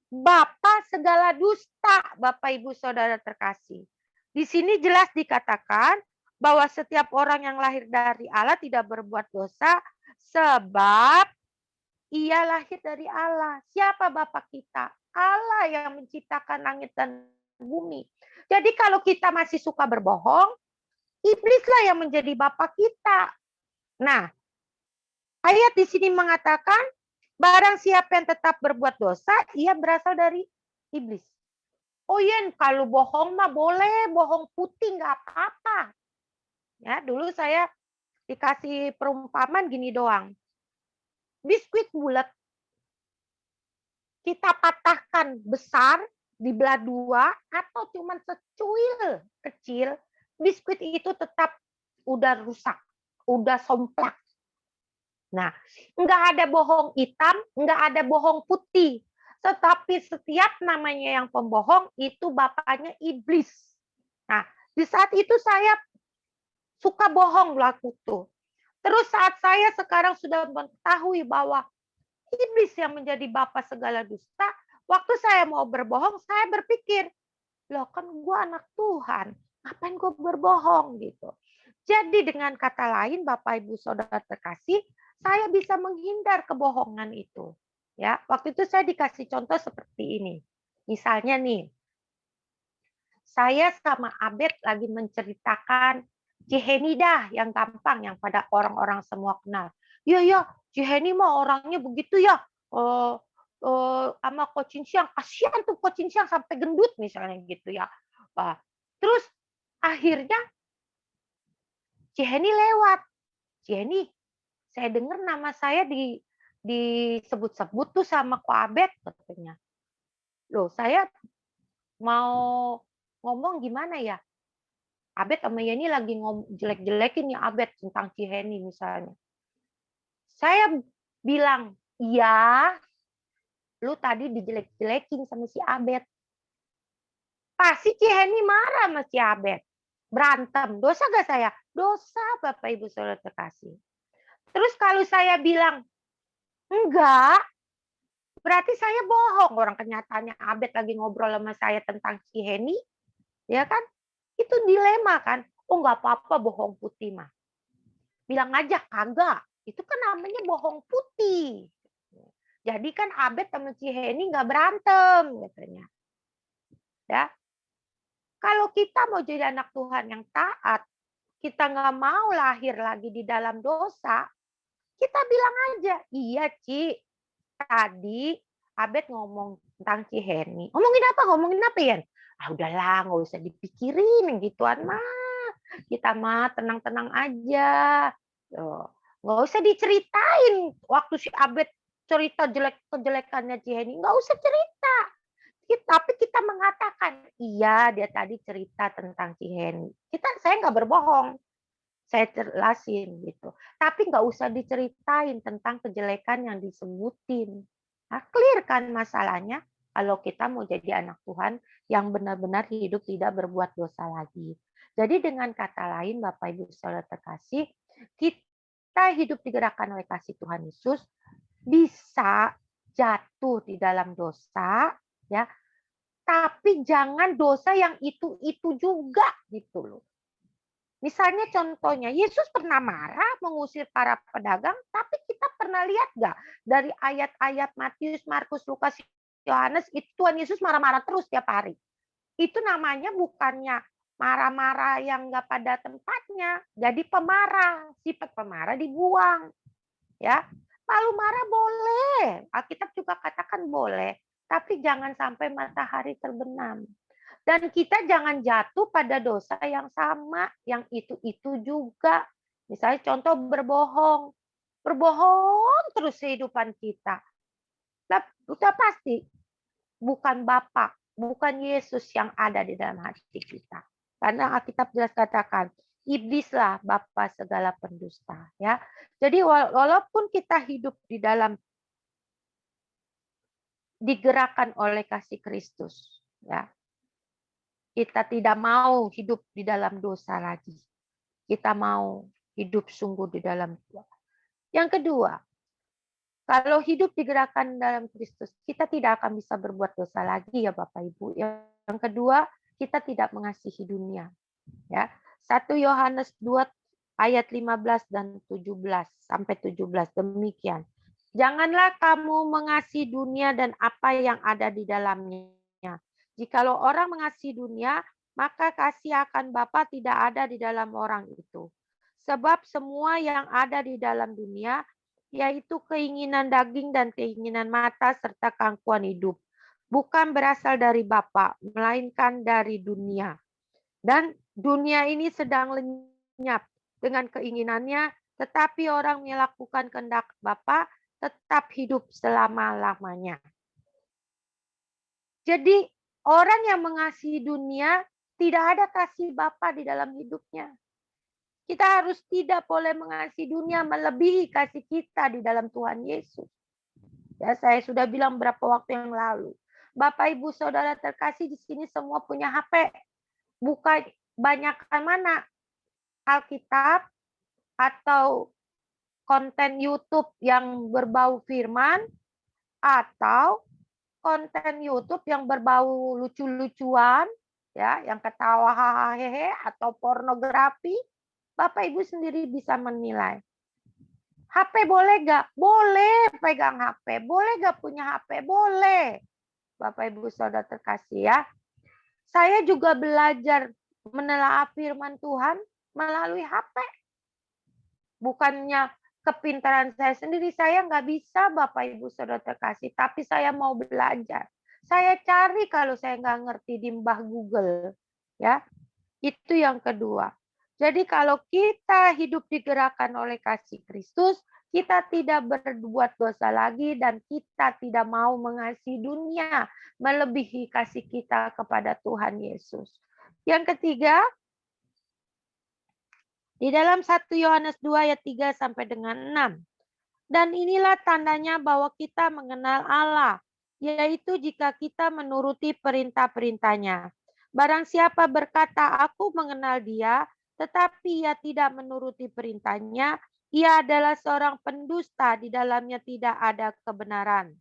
bapa segala dusta, Bapak Ibu Saudara terkasih. Di sini jelas dikatakan bahwa setiap orang yang lahir dari Allah tidak berbuat dosa, sebab ia lahir dari Allah. Siapa Bapak kita? Allah yang menciptakan langit dan bumi. Jadi kalau kita masih suka berbohong, iblislah yang menjadi bapa kita. Nah, ayat di sini mengatakan, barang siapa yang tetap berbuat dosa, ia berasal dari iblis. Oh iya, kalau bohong mah boleh, bohong putih nggak apa-apa. Ya, dulu saya dikasih perumpamaan gini doang. Biskuit bulat kita patahkan besar, dibelah dua, atau cuma secuil kecil, biskuit itu tetap udah rusak, udah somplak. Nah, nggak ada bohong hitam, nggak ada bohong putih. Tetapi setiap namanya yang pembohong itu bapaknya iblis. Nah, di saat itu saya suka bohong waktu itu. Terus saat saya sekarang sudah mengetahui bahwa iblis yang menjadi bapak segala dusta, waktu saya mau berbohong, saya berpikir, loh kan gue anak Tuhan, ngapain gue berbohong gitu. Jadi dengan kata lain, Bapak Ibu Saudara terkasih, saya bisa menghindar kebohongan itu. Ya, waktu itu saya dikasih contoh seperti ini. Misalnya nih, saya sama Abed lagi menceritakan Ciheni dah yang gampang, yang pada orang-orang semua kenal. Ya, Ciheni mah orangnya begitu ya. Sama Coach Siang, kasihan tuh Coach Siang sampai gendut misalnya gitu ya. Terus akhirnya Ciheni lewat. Ciheni, saya dengar nama saya disebut-sebut tuh sama Ko Abed katanya. Loh, saya mau ngomong gimana ya? Abed sama Yeni lagi jelek-jelekin ya Abed tentang Ciheni misalnya. Saya bilang, iya, lu tadi dijelek-jelekin sama si Abed. Pasti Ciheni marah sama si Abed. Berantem. Dosa gak saya? Dosa, Bapak Ibu Saudara terkasih. Terus kalau saya bilang, enggak, berarti saya bohong. Orang kenyataannya Abed lagi ngobrol sama saya tentang Ciheni. Ya kan? Itu dilema kan. Oh nggak apa-apa bohong putih mah. Bilang aja kagak. Itu kan namanya bohong putih. Jadi kan Abed sama Ciheni nggak berantem katanya. Ya. Kalau kita mau jadi anak Tuhan yang taat, kita nggak mau lahir lagi di dalam dosa, kita bilang aja, iya Ci, tadi Abed ngomong tentang Ciheni. Ngomongin apa ya? Ah udahlah, nggak usah dipikirin yang gituan mah. Kita mah tenang-tenang aja. Nggak usah diceritain waktu si Abed cerita kejelekannya Ciheni. Nggak usah cerita. Tapi kita mengatakan, iya dia tadi cerita tentang Ciheni. Saya nggak berbohong. Saya jelasin gitu. Tapi nggak usah diceritain tentang kejelekan yang disebutin. Nah, clear kan masalahnya kalau kita mau jadi anak Tuhan yang benar-benar hidup tidak berbuat dosa lagi. Jadi dengan kata lain, Bapak Ibu Saudara terkasih, kita hidup digerakkan oleh kasih Tuhan Yesus, bisa jatuh di dalam dosa, ya, tapi jangan dosa yang itu juga gitu loh. Misalnya contohnya, Yesus pernah marah mengusir para pedagang, tapi kita pernah lihat nggak dari ayat-ayat Matius, Markus, Lukas, Yohanes, itu Tuhan Yesus marah-marah terus tiap hari. Itu namanya bukannya marah-marah yang nggak pada tempatnya, jadi pemarah, sifat pemarah dibuang. Ya, lalu marah boleh, Alkitab juga katakan boleh, tapi jangan sampai matahari terbenam. Dan kita jangan jatuh pada dosa yang sama, yang itu juga. Misalnya contoh berbohong. Berbohong terus kehidupan kita. Udah pasti bukan Bapa, bukan Yesus yang ada di dalam hati kita. Karena Alkitab jelas katakan, iblislah bapa segala pendusta. Ya, jadi walaupun kita hidup di dalam digerakkan oleh kasih Kristus, ya, kita tidak mau hidup di dalam dosa lagi. Kita mau hidup sungguh di dalam Tuhan. Yang kedua, kalau hidup digerakkan dalam Kristus, kita tidak akan bisa berbuat dosa lagi ya Bapak Ibu. Yang kedua, kita tidak mengasihi dunia. Ya. 1 Yohanes 2 ayat 15 dan 17 sampai 17 demikian. Janganlah kamu mengasihi dunia dan apa yang ada di dalamnya. Jikalau orang mengasihi dunia, maka kasih akan Bapa tidak ada di dalam orang itu. Sebab semua yang ada di dalam dunia, yaitu keinginan daging dan keinginan mata serta keangkuhan hidup, bukan berasal dari Bapa, melainkan dari dunia. Dan dunia ini sedang lenyap dengan keinginannya, tetapi orang melakukan kehendak Bapa tetap hidup selama-lamanya. Jadi orang yang mengasihi dunia tidak ada kasih Bapa di dalam hidupnya. Kita harus tidak boleh mengasihi dunia melebihi kasih kita di dalam Tuhan Yesus. Ya, saya sudah bilang berapa waktu yang lalu. Bapak, Ibu, Saudara terkasih di sini semua punya HP. Bukan banyakkan mana? Alkitab atau konten YouTube yang berbau firman atau konten YouTube yang berbau lucu-lucuan, ya, yang ketawa hahaha atau pornografi. Bapak Ibu sendiri bisa menilai. HP boleh gak? Boleh pegang HP. Boleh gak punya HP? Boleh. Bapak Ibu Saudara terkasih ya. Saya juga belajar menelaah firman Tuhan melalui HP. Bukannya kepintaran saya sendiri, saya nggak bisa Bapak Ibu Saudara terkasih, tapi saya mau belajar. Saya cari kalau saya nggak ngerti di mbah Google. Ya, itu yang kedua. Jadi kalau kita hidup digerakkan oleh kasih Kristus, kita tidak berbuat dosa lagi dan kita tidak mau mengasihi dunia melebihi kasih kita kepada Tuhan Yesus. Yang ketiga, di dalam 1 Yohanes 2 ayat 3 sampai dengan 6. Dan inilah tandanya bahwa kita mengenal Allah, yaitu jika kita menuruti perintah-perintahnya. Barang siapa berkata, aku mengenal dia, tetapi ia tidak menuruti perintahnya, ia adalah seorang pendusta, di dalamnya tidak ada kebenaran.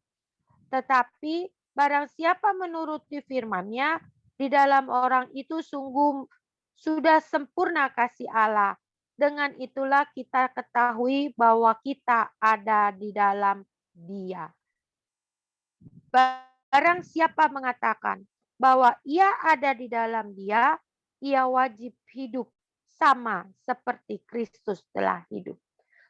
Tetapi barang siapa menuruti firman-Nya, di dalam orang itu sungguh sudah sempurna kasih Allah. Dengan itulah kita ketahui bahwa kita ada di dalam Dia. Barang siapa mengatakan bahwa ia ada di dalam Dia, ia wajib hidup sama seperti Kristus telah hidup.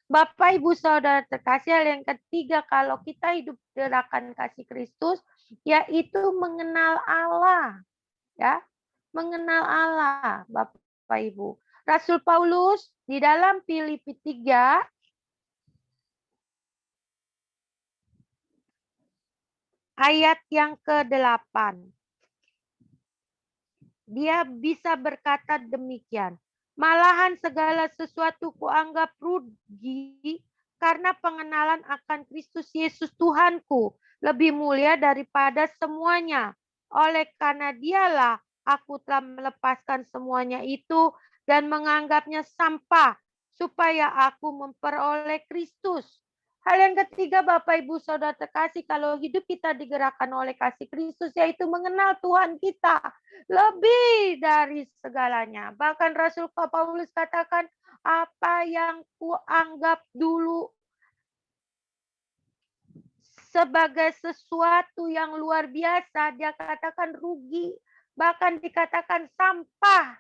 Bapak, Ibu, Saudara terkasih, hal yang ketiga kalau kita hidup gerakan kasih Kristus, yaitu mengenal Allah. Ya, mengenal Allah, Bapak, Ibu. Rasul Paulus di dalam Filipi 3 ayat yang ke-8. Dia bisa berkata demikian. Malahan segala sesuatu kuanggap rugi karena pengenalan akan Kristus Yesus Tuhanku lebih mulia daripada semuanya. Oleh karena Dialah aku telah melepaskan semuanya itu dan menganggapnya sampah supaya aku memperoleh Kristus. Hal yang ketiga, Bapak, Ibu, Saudara terkasih, kalau hidup kita digerakkan oleh kasih Kristus, yaitu mengenal Tuhan kita lebih dari segalanya. Bahkan Rasul Paulus katakan, apa yang kuanggap dulu sebagai sesuatu yang luar biasa, dia katakan rugi, bahkan dikatakan sampah.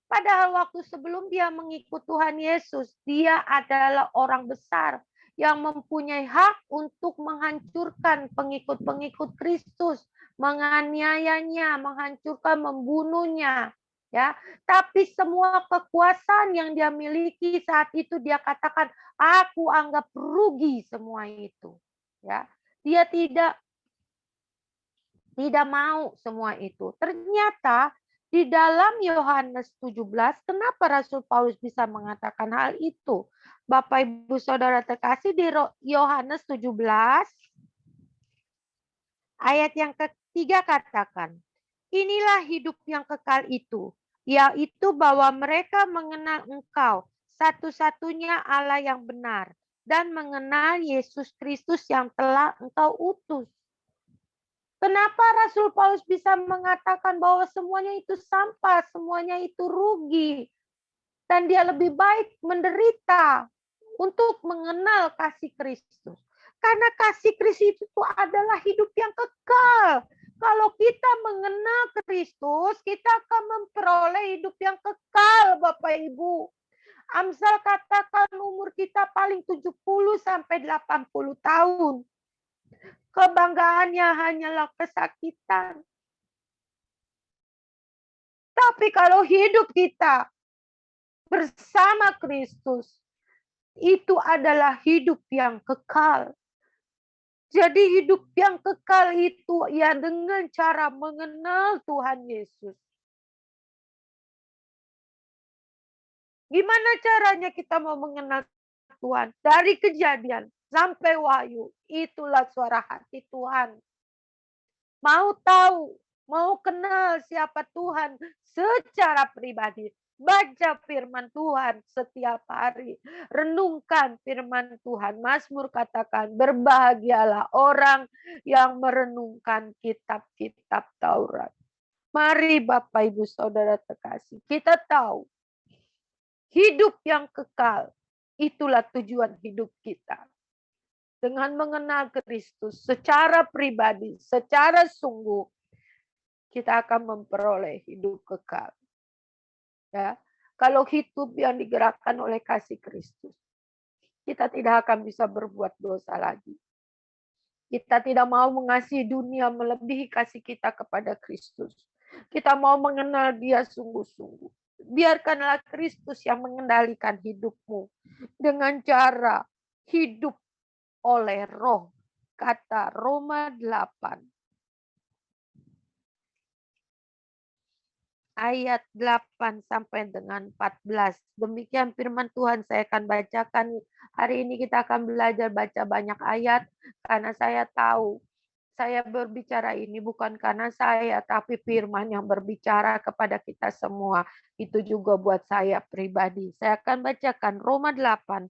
Padahal waktu sebelum dia mengikut Tuhan Yesus, dia adalah orang besar yang mempunyai hak untuk menghancurkan pengikut-pengikut Kristus, menganiayanya, menghancurkan, membunuhnya, ya. Tapi semua kekuasaan yang dia miliki saat itu dia katakan, aku anggap rugi semua itu, ya. Dia tidak mau semua itu. Ternyata di dalam Yohanes 17, kenapa Rasul Paulus bisa mengatakan hal itu? Bapak, Ibu, Saudara terkasih, di Yohanes 17, ayat yang ketiga katakan, inilah hidup yang kekal itu, yaitu bahwa mereka mengenal Engkau, satu-satunya Allah yang benar, dan mengenal Yesus Kristus yang telah Engkau utus. Kenapa Rasul Paulus bisa mengatakan bahwa semuanya itu sampah, semuanya itu rugi, dan dia lebih baik menderita untuk mengenal kasih Kristus. Karena kasih Kristus itu adalah hidup yang kekal. Kalau kita mengenal Kristus, kita akan memperoleh hidup yang kekal, Bapak Ibu. Amsal katakan umur kita paling 70 sampai 80 tahun. Kebanggaannya hanyalah kesakitan. Tapi kalau hidup kita bersama Kristus, itu adalah hidup yang kekal. Jadi hidup yang kekal itu ya dengan cara mengenal Tuhan Yesus. Gimana caranya kita mau mengenal Tuhan? Dari Kejadian sampai Wahyu, itulah suara hati Tuhan. Mau tahu, mau kenal siapa Tuhan secara pribadi. Baca firman Tuhan setiap hari. Renungkan firman Tuhan. Mazmur katakan, berbahagialah orang yang merenungkan kitab-kitab Taurat. Mari Bapak Ibu Saudara terkasih, kita tahu hidup yang kekal itulah tujuan hidup kita. Dengan mengenal Kristus secara pribadi, secara sungguh, kita akan memperoleh hidup kekal. Ya, kalau hidup yang digerakkan oleh kasih Kristus, kita tidak akan bisa berbuat dosa lagi. Kita tidak mau mengasihi dunia melebihi kasih kita kepada Kristus. Kita mau mengenal Dia sungguh-sungguh. Biarkanlah Kristus yang mengendalikan hidupmu dengan cara hidup oleh Roh. Kata Roma 8. Ayat 8 sampai dengan 14. Demikian firman Tuhan saya akan bacakan. Hari ini kita akan belajar baca banyak ayat. Karena saya tahu saya berbicara ini bukan karena saya, tapi firman yang berbicara kepada kita semua. Itu juga buat saya pribadi. Saya akan bacakan Roma 8.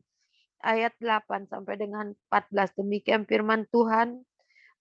Ayat 8 sampai dengan 14. Demikian firman Tuhan.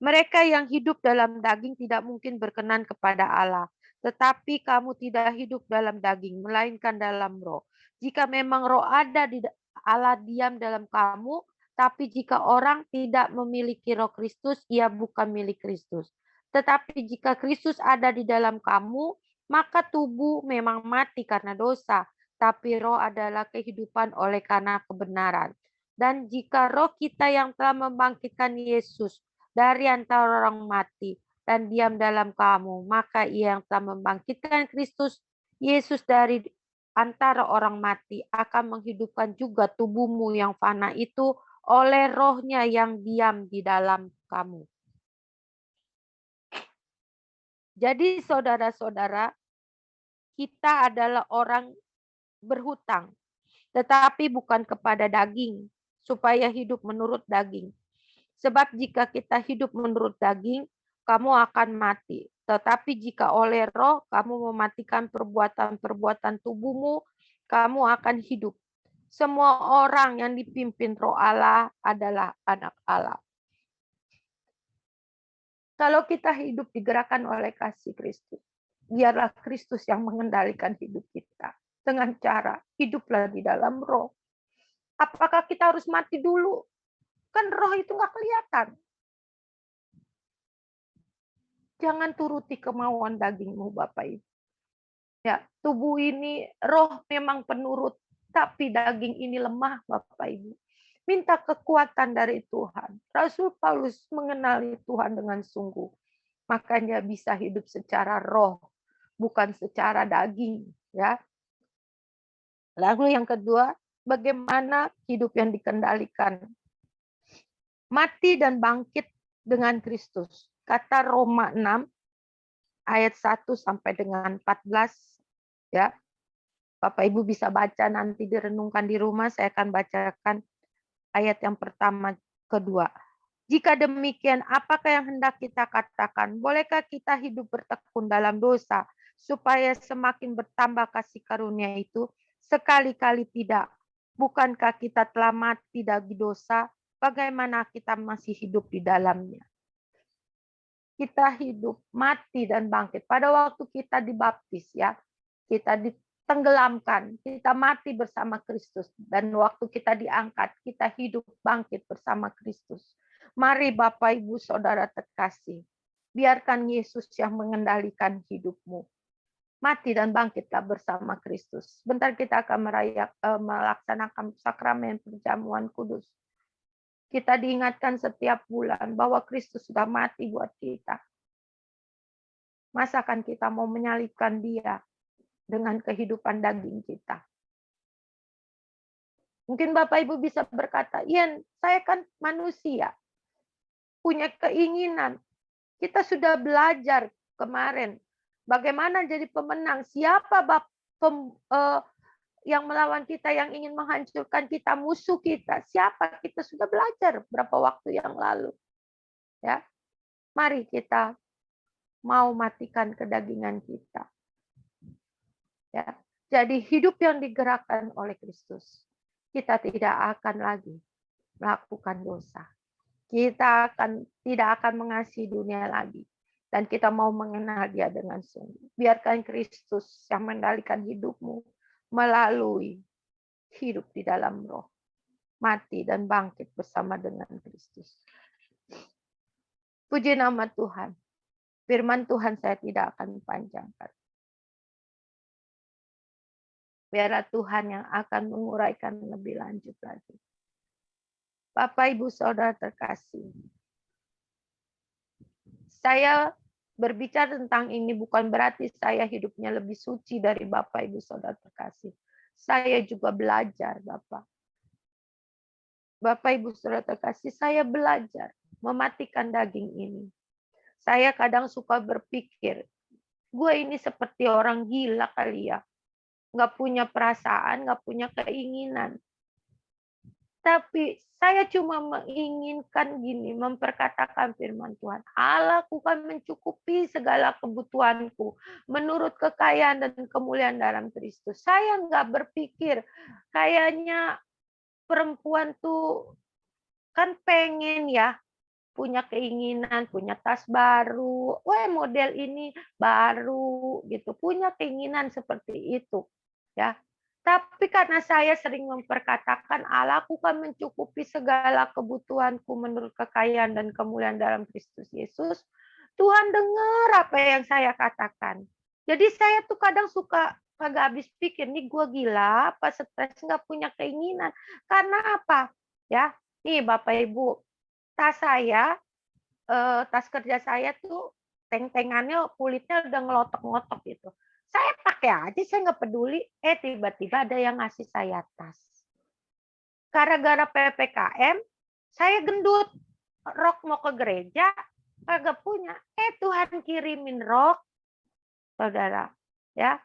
Mereka yang hidup dalam daging tidak mungkin berkenan kepada Allah. Tetapi kamu tidak hidup dalam daging, melainkan dalam roh. Jika memang roh ada di Allah diam dalam kamu, tapi jika orang tidak memiliki roh Kristus, ia bukan milik Kristus. Tetapi jika Kristus ada di dalam kamu, maka tubuh memang mati karena dosa, tapi roh adalah kehidupan oleh karena kebenaran. Dan jika roh kita yang telah membangkitkan Yesus dari antara orang mati dan diam dalam kamu, maka ia yang telah membangkitkan Kristus Yesus dari antara orang mati akan menghidupkan juga tubuhmu yang fana itu oleh rohnya yang diam di dalam kamu. Jadi saudara-saudara, kita adalah orang berhutang, tetapi bukan kepada daging, supaya hidup menurut daging. Sebab jika kita hidup menurut daging, kamu akan mati. Tetapi jika oleh roh kamu mematikan perbuatan-perbuatan tubuhmu, kamu akan hidup. Semua orang yang dipimpin roh Allah adalah anak Allah. Kalau kita hidup digerakkan oleh kasih Kristus, biarlah Kristus yang mengendalikan hidup kita. Dengan cara hiduplah di dalam roh. Apakah kita harus mati dulu? Kan roh itu nggak kelihatan. Jangan turuti kemauan dagingmu, Bapak Ibu. Ya, tubuh ini, roh memang penurut, tapi daging ini lemah, Bapak Ibu. Minta kekuatan dari Tuhan. Rasul Paulus mengenali Tuhan dengan sungguh. Makanya bisa hidup secara roh, bukan secara daging. Ya. Lalu yang kedua, bagaimana hidup yang dikendalikan? Mati dan bangkit dengan Kristus. Kata Roma 6 ayat 1 sampai dengan 14 ya. Bapak Ibu bisa baca nanti direnungkan di rumah, saya akan bacakan ayat yang pertama kedua. Jika demikian, apakah yang hendak kita katakan? Bolehkah kita hidup bertekun dalam dosa supaya semakin bertambah kasih karunia itu? Sekali-kali tidak. Bukankah kita telah mati dari dosa? Bagaimana kita masih hidup di dalamnya? Kita hidup, mati, dan bangkit. Pada waktu kita dibaptis, ya, kita ditenggelamkan, kita mati bersama Kristus. Dan waktu kita diangkat, kita hidup bangkit bersama Kristus. Mari Bapak Ibu Saudara terkasih, biarkan Yesus yang mengendalikan hidupmu. Mati dan bangkitlah bersama Kristus. Bentar kita akan melaksanakan sakramen perjamuan kudus. Kita diingatkan setiap bulan bahwa Kristus sudah mati buat kita. Masakan kita mau menyalibkan Dia dengan kehidupan daging kita? Mungkin Bapak Ibu bisa berkata, "Ian, saya kan manusia, punya keinginan. Kita sudah belajar kemarin bagaimana jadi pemenang. Siapa yang melawan kita, yang ingin menghancurkan kita, musuh kita? Siapa? Kita sudah belajar berapa waktu yang lalu. Ya, mari kita mau matikan kedagingan kita. Ya, jadi hidup yang digerakkan oleh Kristus. Kita tidak akan lagi melakukan dosa. Kita tidak akan mengasihi dunia lagi. Dan kita mau mengenal Dia dengan sungguh. Biarkan Kristus yang mengendalikan hidupmu melalui hidup di dalam roh. Mati dan bangkit bersama dengan Kristus. Puji nama Tuhan. Firman Tuhan saya tidak akan panjangkan. Biarlah Tuhan yang akan menguraikan lebih lanjut lagi. Bapak, Ibu, Saudara terkasih. Saya berbicara tentang ini bukan berarti saya hidupnya lebih suci dari Bapak, Ibu, Saudara terkasih. Saya juga belajar, Bapak. Bapak, Ibu, Saudara terkasih, saya belajar mematikan daging ini. Saya kadang suka berpikir, gue ini seperti orang gila kali ya. Nggak punya perasaan, nggak punya keinginan. Tapi saya cuma menginginkan gini, memperkatakan firman Tuhan. Allahku kan mencukupi segala kebutuhanku menurut kekayaan dan kemuliaan dalam Kristus. Saya nggak berpikir kayaknya perempuan tuh kan pengen ya punya keinginan, punya tas baru, model ini baru gitu, punya keinginan seperti itu, ya. Tapi karena saya sering memperkatakan Allahku kan mencukupi segala kebutuhanku menurut kekayaan dan kemuliaan dalam Kristus Yesus, Tuhan dengar apa yang saya katakan. Jadi saya tuh kadang suka kagak habis pikir, nih gue gila apa stres nggak punya keinginan. Karena apa? Ya, nih Bapak Ibu, tas saya, tas kerja saya tuh teng-tengannya kulitnya udah ngelotok-ngelotok gitu. Saya pakai aja, saya nggak peduli. Tiba-tiba ada yang ngasih saya tas. Gara-gara PPKM, saya gendut. Rok mau ke gereja, kagak punya. Tuhan kirimin rok, saudara. Ya,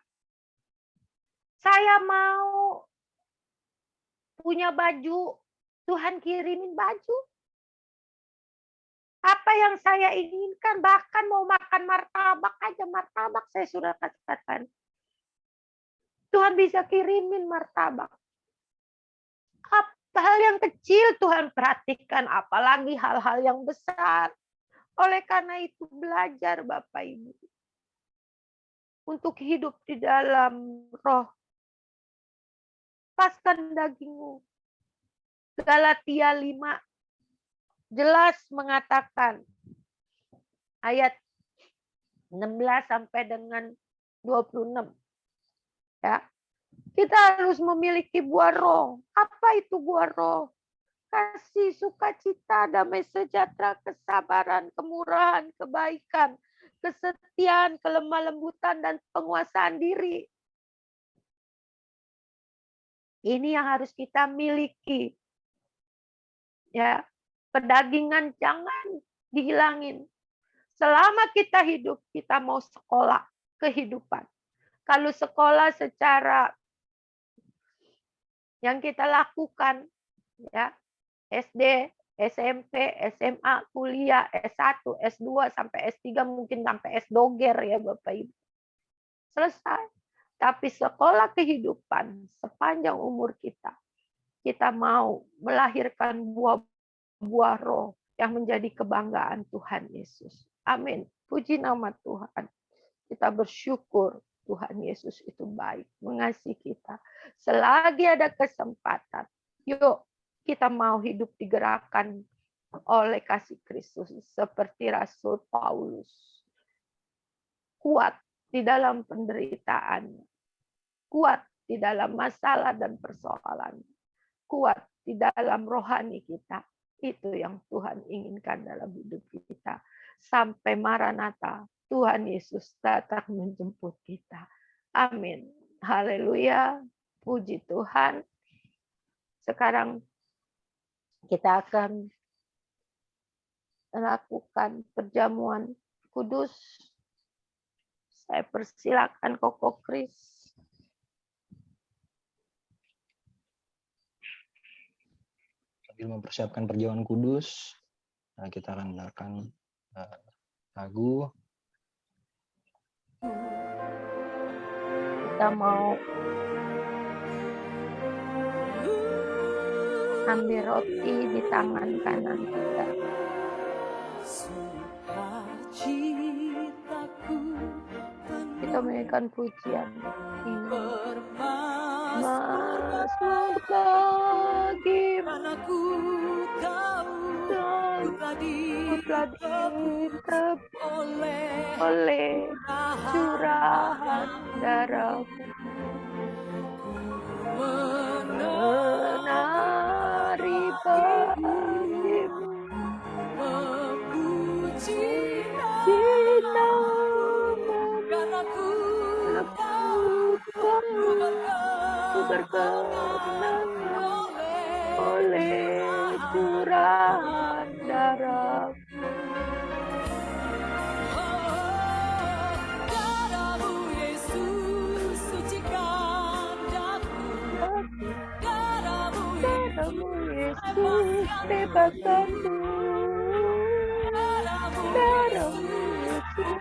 saya mau punya baju, Tuhan kirimin baju. Apa yang saya inginkan, bahkan mau makan martabak aja, martabak saya sudah katakan. Tuhan bisa kirimin martabak. Hal yang kecil Tuhan perhatikan, apalagi hal-hal yang besar. Oleh karena itu belajar Bapak Ibu. Untuk hidup di dalam roh. Lepaskan dagingmu. Galatia 5 jelas mengatakan ayat 16 sampai dengan 26. Ya. Kita harus memiliki buah roh. Apa itu buah roh? Kasih, sukacita, damai sejahtera, kesabaran, kemurahan, kebaikan, kesetiaan, kelemah lembutan, dan penguasaan diri. Ini yang harus kita miliki. Ya. Kedagingan jangan dihilangin. Selama kita hidup, kita mau sekolah kehidupan. Kalau sekolah secara yang kita lakukan, ya SD, SMP, SMA, kuliah, S1, S2, sampai S3, mungkin sampai S-doger ya Bapak Ibu. Selesai. Tapi sekolah kehidupan sepanjang umur kita mau melahirkan buah roh yang menjadi kebanggaan Tuhan Yesus. Amin. Puji nama Tuhan. Kita bersyukur Tuhan Yesus itu baik, mengasihi kita. Selagi ada kesempatan, yuk kita mau hidup digerakkan oleh kasih Kristus seperti Rasul Paulus. Kuat di dalam penderitaan, kuat di dalam masalah dan persoalan, kuat di dalam rohani kita. Itu yang Tuhan inginkan dalam hidup kita. Sampai Maranatha, Tuhan Yesus datang menjemput kita. Amin. Haleluya. Puji Tuhan. Sekarang kita akan melakukan perjamuan kudus. Saya persilakan Koko Kris. Sambil mempersiapkan perjamuan kudus, kita akan mendengarkan lagu. Kita mau ambil roti di tangan kanan kita. Kita menyanyikan pujian. Mazmur bagi Manaku tahu telah diintip oleh curahan darahmu. Menari bagimu, memuji cintamu, karena ku berkenan oleh curahan darahmu. darahmu Yesus sucikan daku, darahmu Darahmu Yesus bebaskanku. Darahmu Yesus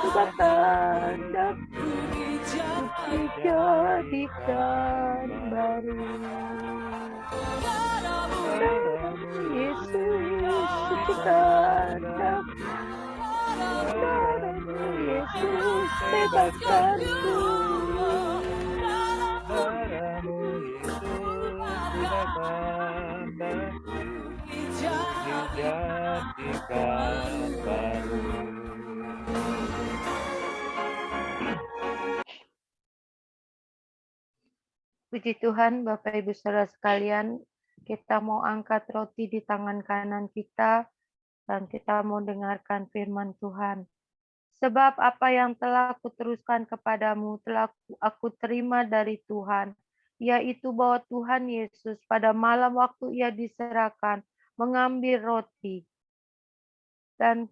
bebaskan daku, dijadikan baru. Darahmu Yesus sucikan daku. Darahmu Yesus bebaskanku. Puji Tuhan, Bapak Ibu Saudara sekalian, kita mau angkat roti di tangan kanan kita dan kita mau dengarkan firman Tuhan. Sebab apa yang telah kuteruskan kepadamu telah aku terima dari Tuhan, yaitu bahwa Tuhan Yesus pada malam waktu ia diserahkan mengambil roti. Dan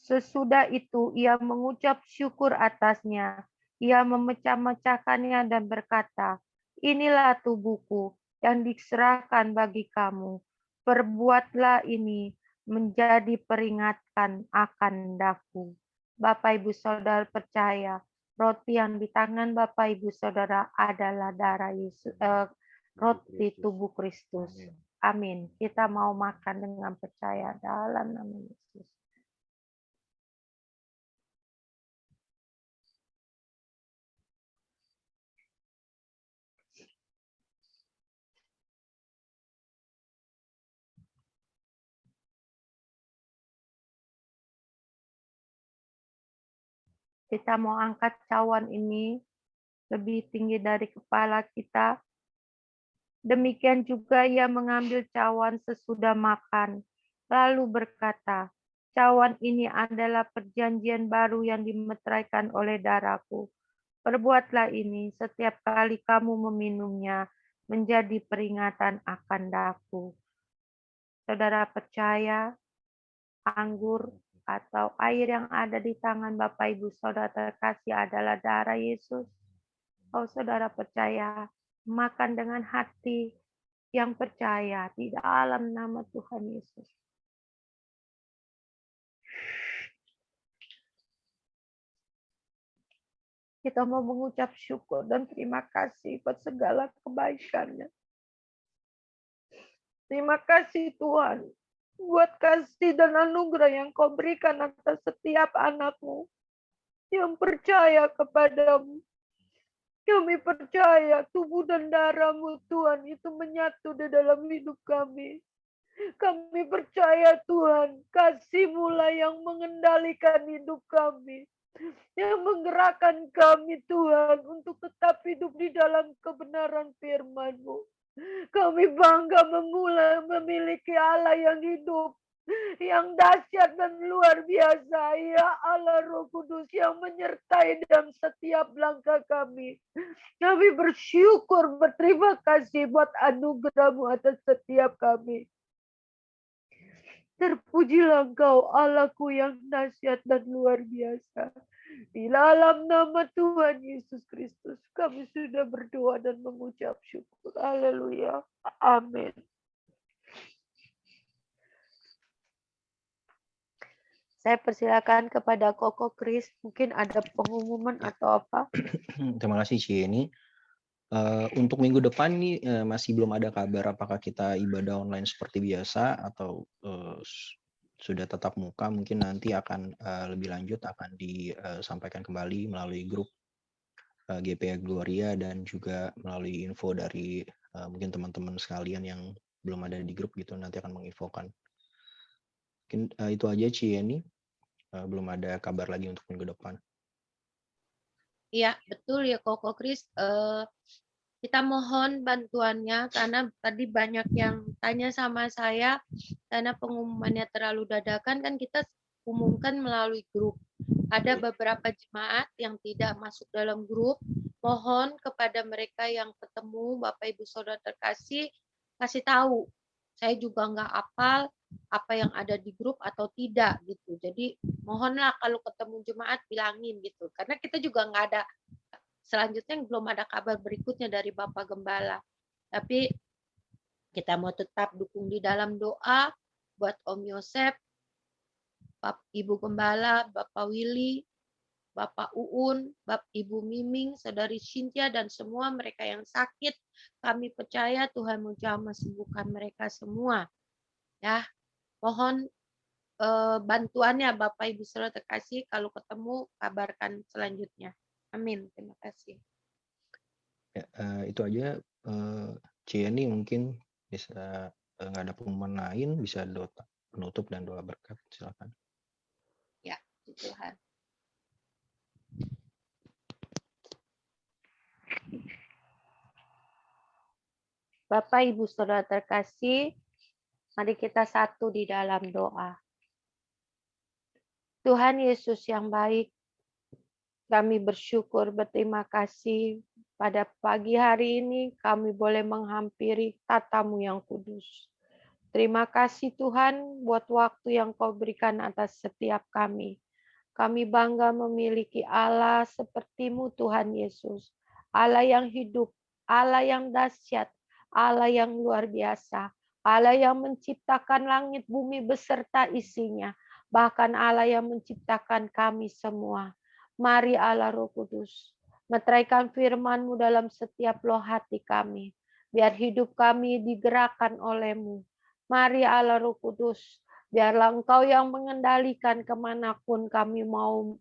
sesudah itu ia mengucap syukur atasnya. Ia memecah-mecahkannya dan berkata, inilah tubuhku yang diserahkan bagi kamu. Perbuatlah ini menjadi peringatan akan daku. Bapak Ibu Saudara percaya, roti yang di tangan Bapak Ibu Saudara adalah darah Yesus, roti tubuh Kristus. Amin. Kita mau makan dengan percaya dalam nama Yesus. Kita mau angkat cawan ini lebih tinggi dari kepala kita. Demikian juga ia mengambil cawan sesudah makan, lalu berkata, cawan ini adalah perjanjian baru yang dimeteraikan oleh darahku. Perbuatlah ini setiap kali kamu meminumnya menjadi peringatan akan daku. Saudara percaya, anggur atau air yang ada di tangan Bapak Ibu Saudara terkasih adalah darah Yesus. Oh saudara percaya, makan dengan hati yang percaya di dalam nama Tuhan Yesus. Kita mau mengucap syukur dan terima kasih buat segala kebaikannya. Terima kasih Tuhan buat kasih dan anugerah yang kau berikan atas setiap anakmu yang percaya kepadamu. Kami percaya tubuh dan darahmu Tuhan itu menyatu di dalam hidup kami. Kami percaya Tuhan, kasih-Mu lah yang mengendalikan hidup kami. Yang menggerakkan kami Tuhan untuk tetap hidup di dalam kebenaran firman-Mu. Kami bangga memiliki Allah yang hidup, yang dahsyat dan luar biasa. Ya Allah Roh Kudus yang menyertai dalam setiap langkah kami. Kami bersyukur, berterima kasih buat anugerah-Mu atas setiap kami. Terpujilah Engkau Allahku yang dahsyat dan luar biasa. Di dalam nama Tuhan Yesus Kristus kami sudah berdoa dan mengucap syukur. Haleluya. Amin. Saya persilakan kepada Koko Kris, mungkin ada pengumuman atau apa? Terima kasih Cieni. Untuk minggu depan nih masih belum ada kabar apakah kita ibadah online seperti biasa atau sudah tetap muka. Mungkin nanti akan lebih lanjut akan disampaikan kembali melalui grup GPA Gloria dan juga melalui info dari mungkin teman-teman sekalian yang belum ada di grup gitu, nanti akan menginfokan. Mungkin itu aja Cieni, belum ada kabar lagi untuk minggu depan. Iya, betul ya Koko Kris. Kita mohon bantuannya karena tadi banyak yang tanya sama saya karena pengumumannya terlalu dadakan, kan kita umumkan melalui grup. Ada beberapa jemaat yang tidak masuk dalam grup. Mohon kepada mereka yang ketemu, Bapak Ibu Saudara terkasih, kasih tahu. Saya juga nggak hafal apa yang ada di grup atau tidak gitu. Jadi mohonlah kalau ketemu jemaat bilangin gitu. Karena kita juga nggak ada, selanjutnya belum ada kabar berikutnya dari Bapak Gembala. Tapi kita mau tetap dukung di dalam doa buat Om Yosep, Ibu Gembala, Bapak Willy, Bapak Uun, Ibu Miming, Saudari Cynthia, dan semua mereka yang sakit. Kami percaya Tuhan mau jamah sembuhkan mereka semua. Ya, mohon bantuannya Bapak Ibu Saudara terkasih, kalau ketemu kabarkan selanjutnya. Amin. Terima kasih. Ya, itu aja Cieni, mungkin bisa nggak ada pengumuman lain, bisa doa penutup dan doa berkat, silakan. Ya, Tuhan. Bapak Ibu Saudara terkasih, mari kita satu di dalam doa. Tuhan Yesus yang baik, kami bersyukur, berterima kasih pada pagi hari ini kami boleh menghampiri tata-Mu yang kudus. Terima kasih Tuhan buat waktu yang Kau berikan atas setiap kami. Kami bangga memiliki Allah seperti-Mu Tuhan Yesus. Allah yang hidup, Allah yang dahsyat, Allah yang luar biasa. Allah yang menciptakan langit bumi beserta isinya. Bahkan Allah yang menciptakan kami semua. Mari Allah Roh Kudus, meteraikan firman-Mu dalam setiap loh hati kami. Biar hidup kami digerakkan oleh-Mu. Mari Allah Roh Kudus, biarlah Engkau yang mengendalikan kemanapun kami mau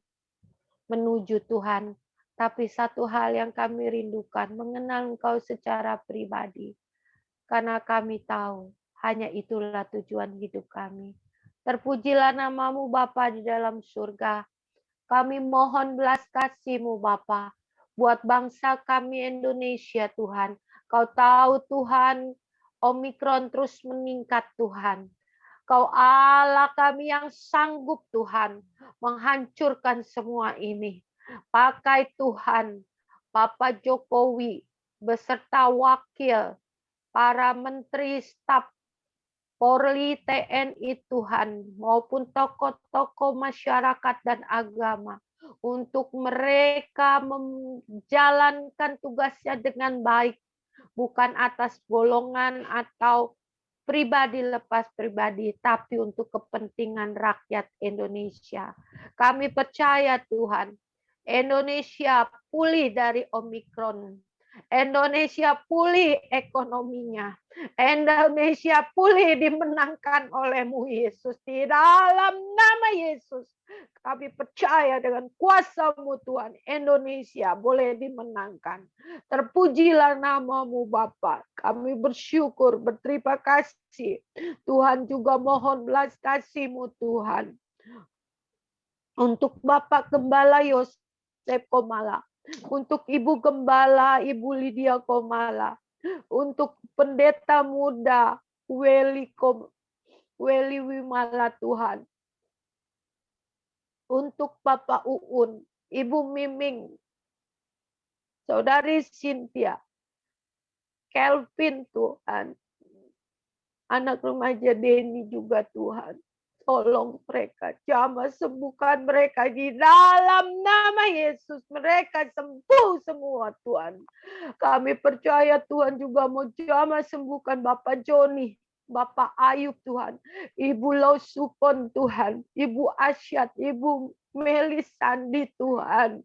menuju Tuhan. Tapi satu hal yang kami rindukan, mengenal Engkau secara pribadi. Karena kami tahu, hanya itulah tujuan hidup kami. Terpujilah nama-Mu Bapa di dalam surga. Kami mohon belas kasih-Mu Bapa buat bangsa kami Indonesia Tuhan. Kau tahu Tuhan, Omikron terus meningkat Tuhan. Kau Allah kami yang sanggup Tuhan menghancurkan semua ini. Pakai Tuhan, Bapak Jokowi beserta wakil, para menteri, staf Polri, TNI Tuhan, maupun tokoh-tokoh masyarakat dan agama, untuk mereka menjalankan tugasnya dengan baik, bukan atas golongan atau pribadi lepas pribadi, tapi untuk kepentingan rakyat Indonesia. Kami percaya Tuhan, Indonesia pulih dari Omikron. Indonesia pulih ekonominya. Indonesia pulih dimenangkan oleh-Mu Yesus. Di dalam nama Yesus kami percaya dengan kuasa-Mu Tuhan, Indonesia boleh dimenangkan. Terpujilah nama-Mu Bapa. Kami bersyukur, berterima kasih. Tuhan juga mohon belas kasih-Mu Tuhan. Untuk Bapak Gembala Yosef Komala. Untuk Ibu Gembala, Ibu Lydia Komala. Untuk pendeta muda Weli Wimala Tuhan. Untuk Bapak Uun, Ibu Miming, Saudari Cynthia, Kelvin Tuhan, anak remaja Denny juga Tuhan. Tolong mereka, jamah sembuhkan mereka di dalam nama Yesus. Mereka sembuh semua Tuhan. Kami percaya Tuhan juga mau jamah sembuhkan Bapak Joni, Bapak Ayub Tuhan, Ibu Lausupon Tuhan, Ibu Asyad, Ibu Melisandi Tuhan.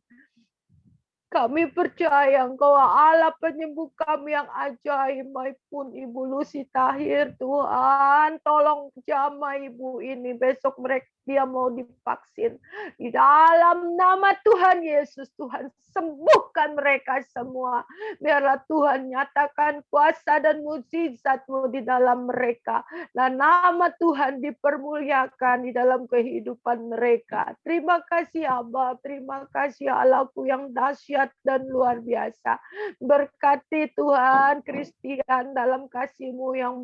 Kami percaya Engkau Allah penyembuh kami yang ajaib, maupun Ibu Lucy Tahir Tuhan. Tolong jamah Ibu ini, besok mereka dia mau divaksin. Di dalam nama Tuhan Yesus, Tuhan sembuhkan mereka semua. Biarlah Tuhan nyatakan kuasa dan mukjizat-Mu di dalam mereka. Dan nama Tuhan dipermuliakan di dalam kehidupan mereka. Terima kasih Abba, terima kasih Allahku yang dahsyat dan luar biasa. Berkati Tuhan Christian dalam kasih-Mu yang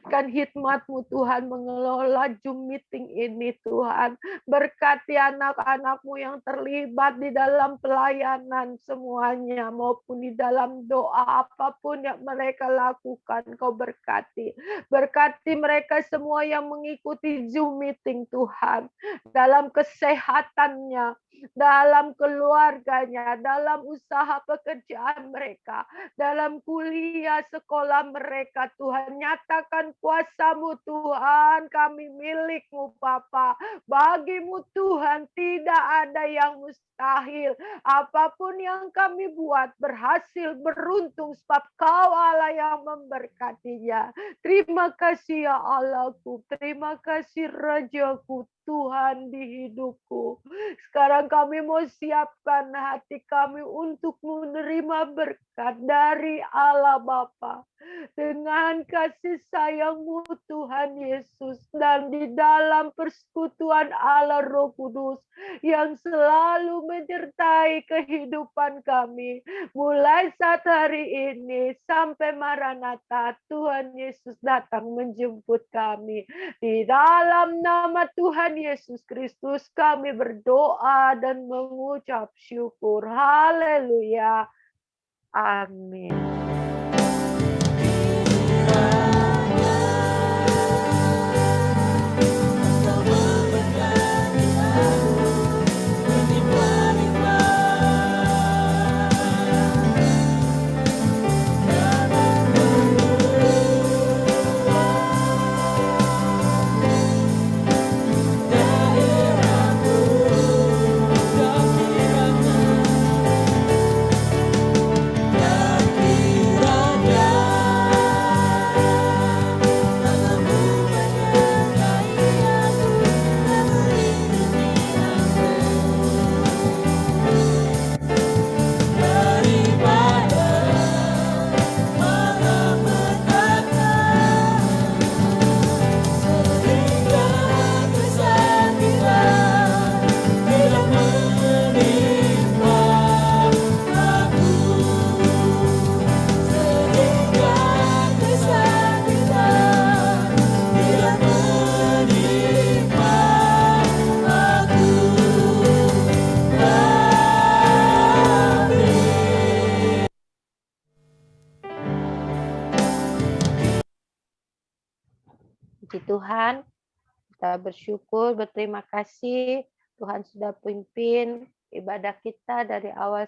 kan hikmat-Mu Tuhan mengelola Zoom meeting ini Tuhan. Berkati anak-anak-Mu yang terlibat di dalam pelayanan semuanya maupun di dalam doa apapun yang mereka lakukan Kau berkati. Berkati mereka semua yang mengikuti Zoom meeting Tuhan. Dalam kesehatannya, dalam keluarganya, dalam usaha pekerjaan mereka, dalam kuliah sekolah mereka Tuhan. Nyatakan kuasa-Mu Tuhan, kami milik-Mu Bapa. Bagi-Mu Tuhan tidak ada yang mustahil. Apapun yang kami buat berhasil, beruntung sebab Kau Allah yang memberkatinya. Terima kasih ya Allahku, terima kasih Rajaku, Tuhan di hidupku. Sekarang kami mau siapkan hati kami untuk menerima berkat dari Allah Bapa. Dengan kasih sayang-Mu Tuhan Yesus, dan di dalam persekutuan Allah Roh Kudus yang selalu menyertai kehidupan kami. Mulai saat hari ini sampai Maranatha, Tuhan Yesus datang menjemput kami. Di dalam nama Tuhan Yesus Kristus kami berdoa dan mengucap syukur. Haleluya. Amin. Puji Tuhan, kita bersyukur, berterima kasih Tuhan sudah pimpin ibadah kita dari awal